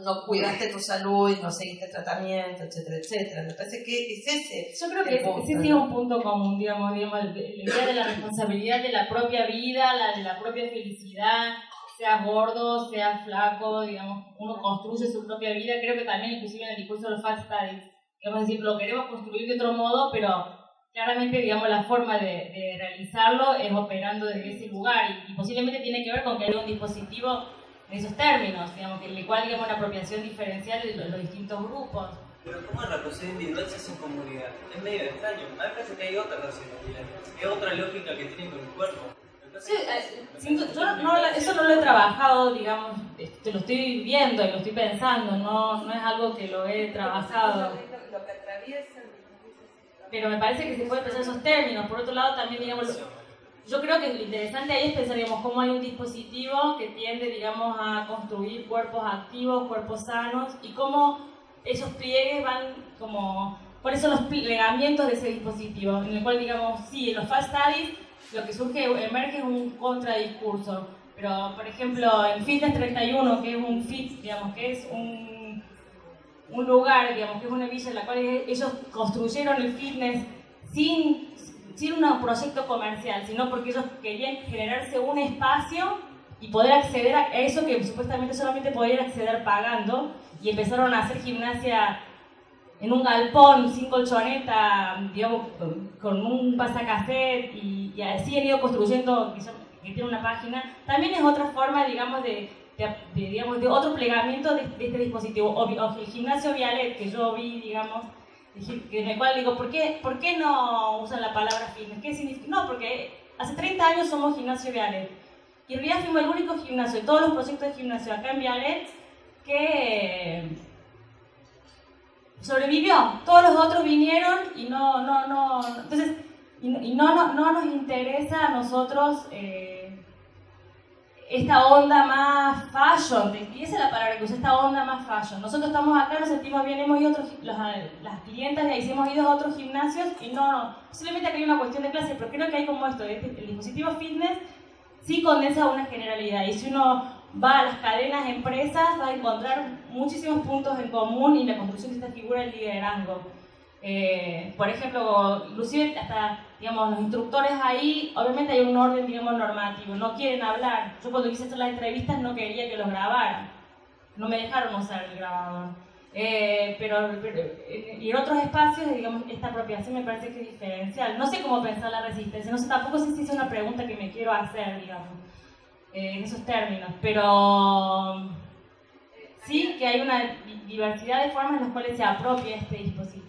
no cuidaste tu salud y no seguiste tratamiento, etcétera, etcétera. Me parece que es ese. Yo creo que ese sí es un punto común, digamos, la idea de la responsabilidad de la propia vida, la de la propia felicidad, seas gordo, seas flaco, digamos, uno construye su propia vida. Creo que también, inclusive en el discurso de los Fat Studies, digamos, decir, lo queremos construir de otro modo, pero claramente, digamos, la forma de realizarlo es operando desde ese lugar y posiblemente tiene que ver con que haya un dispositivo en esos términos, digamos, en el cual digamos una apropiación diferencial de los distintos grupos. Pero ¿cómo la posibilidad individual se hace en comunidad? Es medio extraño. A mí me parece que hay otra racionalidad, hay otra lógica que tiene con el cuerpo. Sí, yo eso no lo he trabajado, digamos, lo estoy viendo y lo estoy pensando, no es algo que lo he trabajado. Lo que atraviesa. Pero me parece que se puede pensar esos términos. Por otro lado, también, digamos, yo creo que lo interesante ahí es pensar, digamos, cómo hay un dispositivo que tiende, digamos, a construir cuerpos activos, cuerpos sanos, y cómo esos pliegues van como... ¿Cuáles son los plegamientos de ese dispositivo? En el cual, digamos, sí, en los Fat Studies lo que surge, emerge es un contradiscurso. Pero, por ejemplo, en Fitness 31, que es un digamos, que es un lugar, digamos, que es una villa en la cual ellos construyeron el fitness sin un proyecto comercial, sino porque ellos querían generarse un espacio y poder acceder a eso que supuestamente solamente podían acceder pagando, y empezaron a hacer gimnasia en un galpón, sin colchoneta, digamos, con un pasacassette, y así han ido construyendo, que tiene una página. También es otra forma, digamos, de otro plegamiento de este dispositivo. O el gimnasio Vialet, que yo vi, digamos, en el cual digo, ¿por qué no usan la palabra fitness? ¿Qué significa? No, porque hace 30 años somos gimnasio Vialet. Y en realidad fuimos el único gimnasio de todos los proyectos de gimnasio acá en Vialet que sobrevivió. Todos los otros vinieron y entonces, no nos interesa a nosotros esta onda más fashion, y esa es la palabra que usa, esta onda más fashion. Nosotros estamos acá, nos sentimos bien, hemos ido a las clientas de ahí, hemos ido a otros gimnasios y posiblemente acá hay una cuestión de clase, pero creo que hay como esto, el dispositivo fitness sí condensa una generalidad, y si uno va a las cadenas empresas va a encontrar muchísimos puntos en común y la construcción de esta figura del liderazgo. Por ejemplo, inclusive hasta, digamos, los instructores ahí, obviamente hay un orden, digamos, normativo, no quieren hablar. Yo cuando quise hacer las entrevistas no quería que los grabaran, no me dejaron usar el grabador. Y en otros espacios, digamos, esta apropiación me parece que es diferencial. No sé cómo pensar la resistencia, no sé, tampoco sé si es una pregunta que me quiero hacer, digamos, en esos términos, pero sí que hay una diversidad de formas en las cuales se apropia este dispositivo.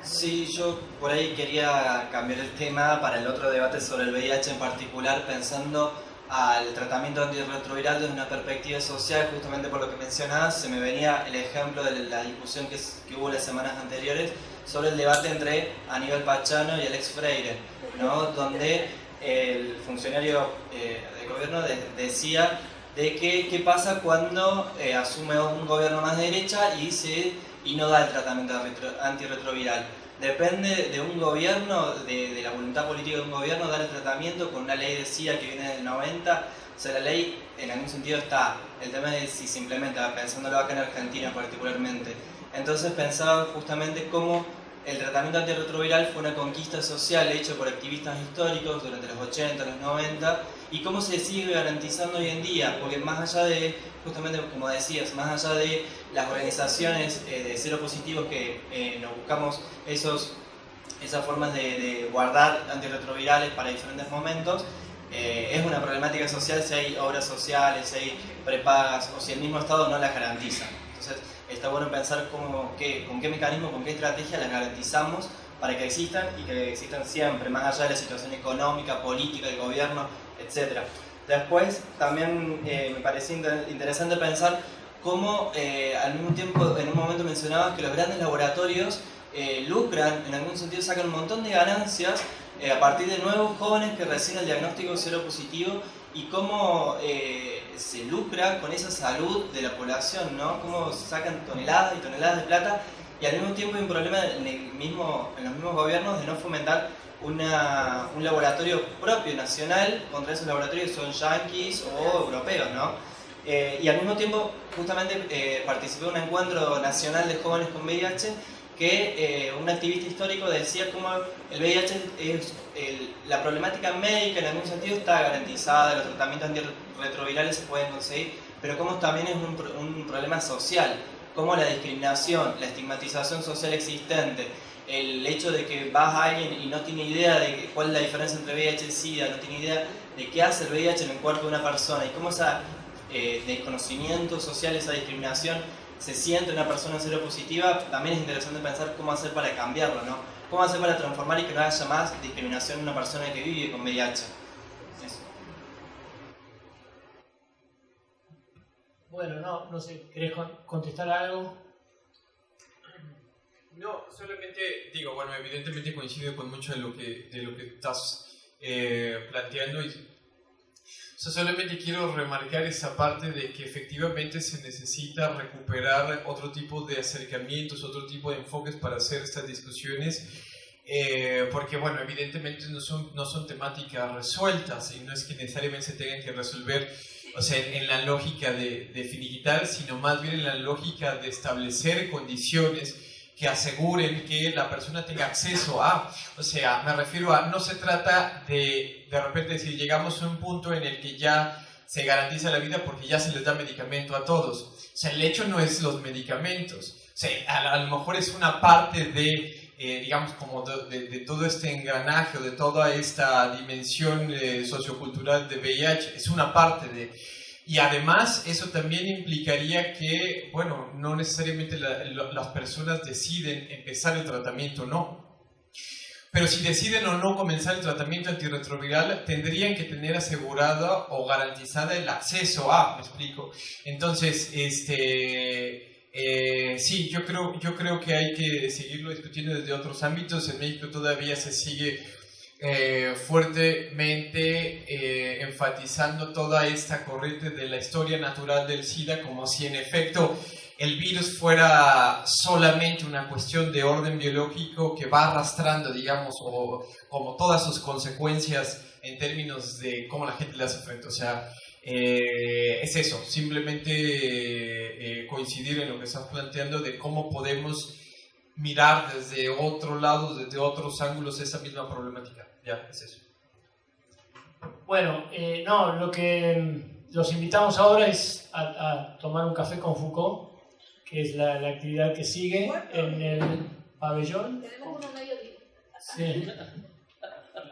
Sí, yo por ahí quería cambiar el tema para el otro debate sobre el VIH en particular, pensando al tratamiento antirretroviral desde una perspectiva social. Justamente por lo que mencionabas, se me venía el ejemplo de la discusión que hubo las semanas anteriores sobre el debate entre Aníbal Pachano y Alex Freire, ¿no? Donde el funcionario de gobierno decía de que qué pasa cuando asume un gobierno más de derecha y no da el tratamiento antirretroviral. Depende de un gobierno, de la voluntad política de un gobierno, dar el tratamiento con una ley de SIDA que viene del 90. O sea, la ley en algún sentido está. El tema es si se implementa, pensándolo acá en Argentina particularmente. Entonces pensaba justamente cómo el tratamiento antirretroviral fue una conquista social hecha por activistas históricos durante los 80, los 90, y cómo se sigue garantizando hoy en día, porque más allá de, justamente como decías, más allá de las organizaciones de cero positivos que nos buscamos esas formas de guardar antirretrovirales para diferentes momentos, es una problemática social si hay obras sociales, si hay prepagas o si el mismo Estado no las garantiza. Entonces está bueno pensar con qué mecanismo, con qué estrategia las garantizamos para que existan y que existan siempre, más allá de la situación económica, política, del gobierno, etc. Después también me pareció interesante pensar cómo al mismo tiempo en un momento mencionabas que los grandes laboratorios lucran, en algún sentido sacan un montón de ganancias a partir de nuevos jóvenes que reciben el diagnóstico seropositivo, y cómo se lucra con esa salud de la población, ¿no? Cómo se sacan toneladas y toneladas de plata, y al mismo tiempo hay un problema en los mismos gobiernos de no fomentar un laboratorio propio, nacional, contra esos laboratorios que son yanquis o europeos, ¿no? Y al mismo tiempo, justamente participé en un encuentro nacional de jóvenes con VIH que un activista histórico decía cómo el VIH es la problemática médica en algún sentido está garantizada, los tratamientos antirretrovirales se pueden conseguir, pero cómo también es un problema social, cómo la discriminación, la estigmatización social existente, el hecho de que vas a alguien y no tiene idea de cuál es la diferencia entre VIH y SIDA, no tiene idea de qué hace el VIH en el cuerpo de una persona, y cómo ese desconocimiento social, esa discriminación se siente en una persona seropositiva, también es interesante pensar cómo hacer para cambiarlo, ¿no? Cómo hacer para transformar y que no haya más discriminación en una persona que vive con VIH. Eso. Bueno, no sé, ¿querés contestar algo? No, solamente digo, bueno, evidentemente coincido con mucho de lo que estás planteando, o sea, solamente quiero remarcar esa parte de que efectivamente se necesita recuperar otro tipo de acercamientos, otro tipo de enfoques para hacer estas discusiones, porque bueno, evidentemente no son temáticas resueltas y no es que necesariamente se tengan que resolver, o sea, en la lógica de finiquitar, sino más bien en la lógica de establecer condiciones que aseguren que la persona tenga acceso a, o sea, me refiero a, no se trata de repente decir, llegamos a un punto en el que ya se garantiza la vida porque ya se les da medicamento a todos, o sea, el hecho no es los medicamentos, o sea, a lo mejor es una parte de, digamos, como de todo este engranaje, de toda esta dimensión sociocultural de VIH, es una parte de... Y además eso también implicaría que, bueno, no necesariamente las personas deciden empezar el tratamiento o no. Pero si deciden o no comenzar el tratamiento antirretroviral, tendrían que tener asegurado o garantizada el acceso a, ¿me explico? Entonces, sí, yo creo que hay que seguirlo discutiendo desde otros ámbitos. En México todavía se sigue fuertemente enfatizando toda esta corriente de la historia natural del SIDA, como si en efecto el virus fuera solamente una cuestión de orden biológico que va arrastrando, digamos, o como todas sus consecuencias en términos de cómo la gente le hace frente. O sea, es eso, simplemente coincidir en lo que estás planteando de cómo podemos mirar desde otro lado, desde otros ángulos esa misma problemática. Ya, es eso. Bueno, no, lo que los invitamos ahora es a tomar un café con Foucault, que es la actividad que sigue en el pabellón. Tenemos uno medio vivo. Sí.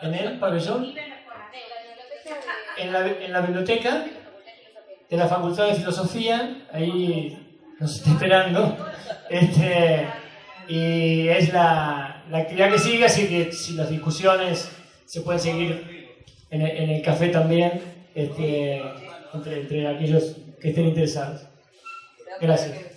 En el pabellón, en la biblioteca de la Facultad de Filosofía, ahí nos está esperando. Y es la actividad que sigue, así que si las discusiones se pueden seguir en el café también, entre aquellos que estén interesados. Gracias.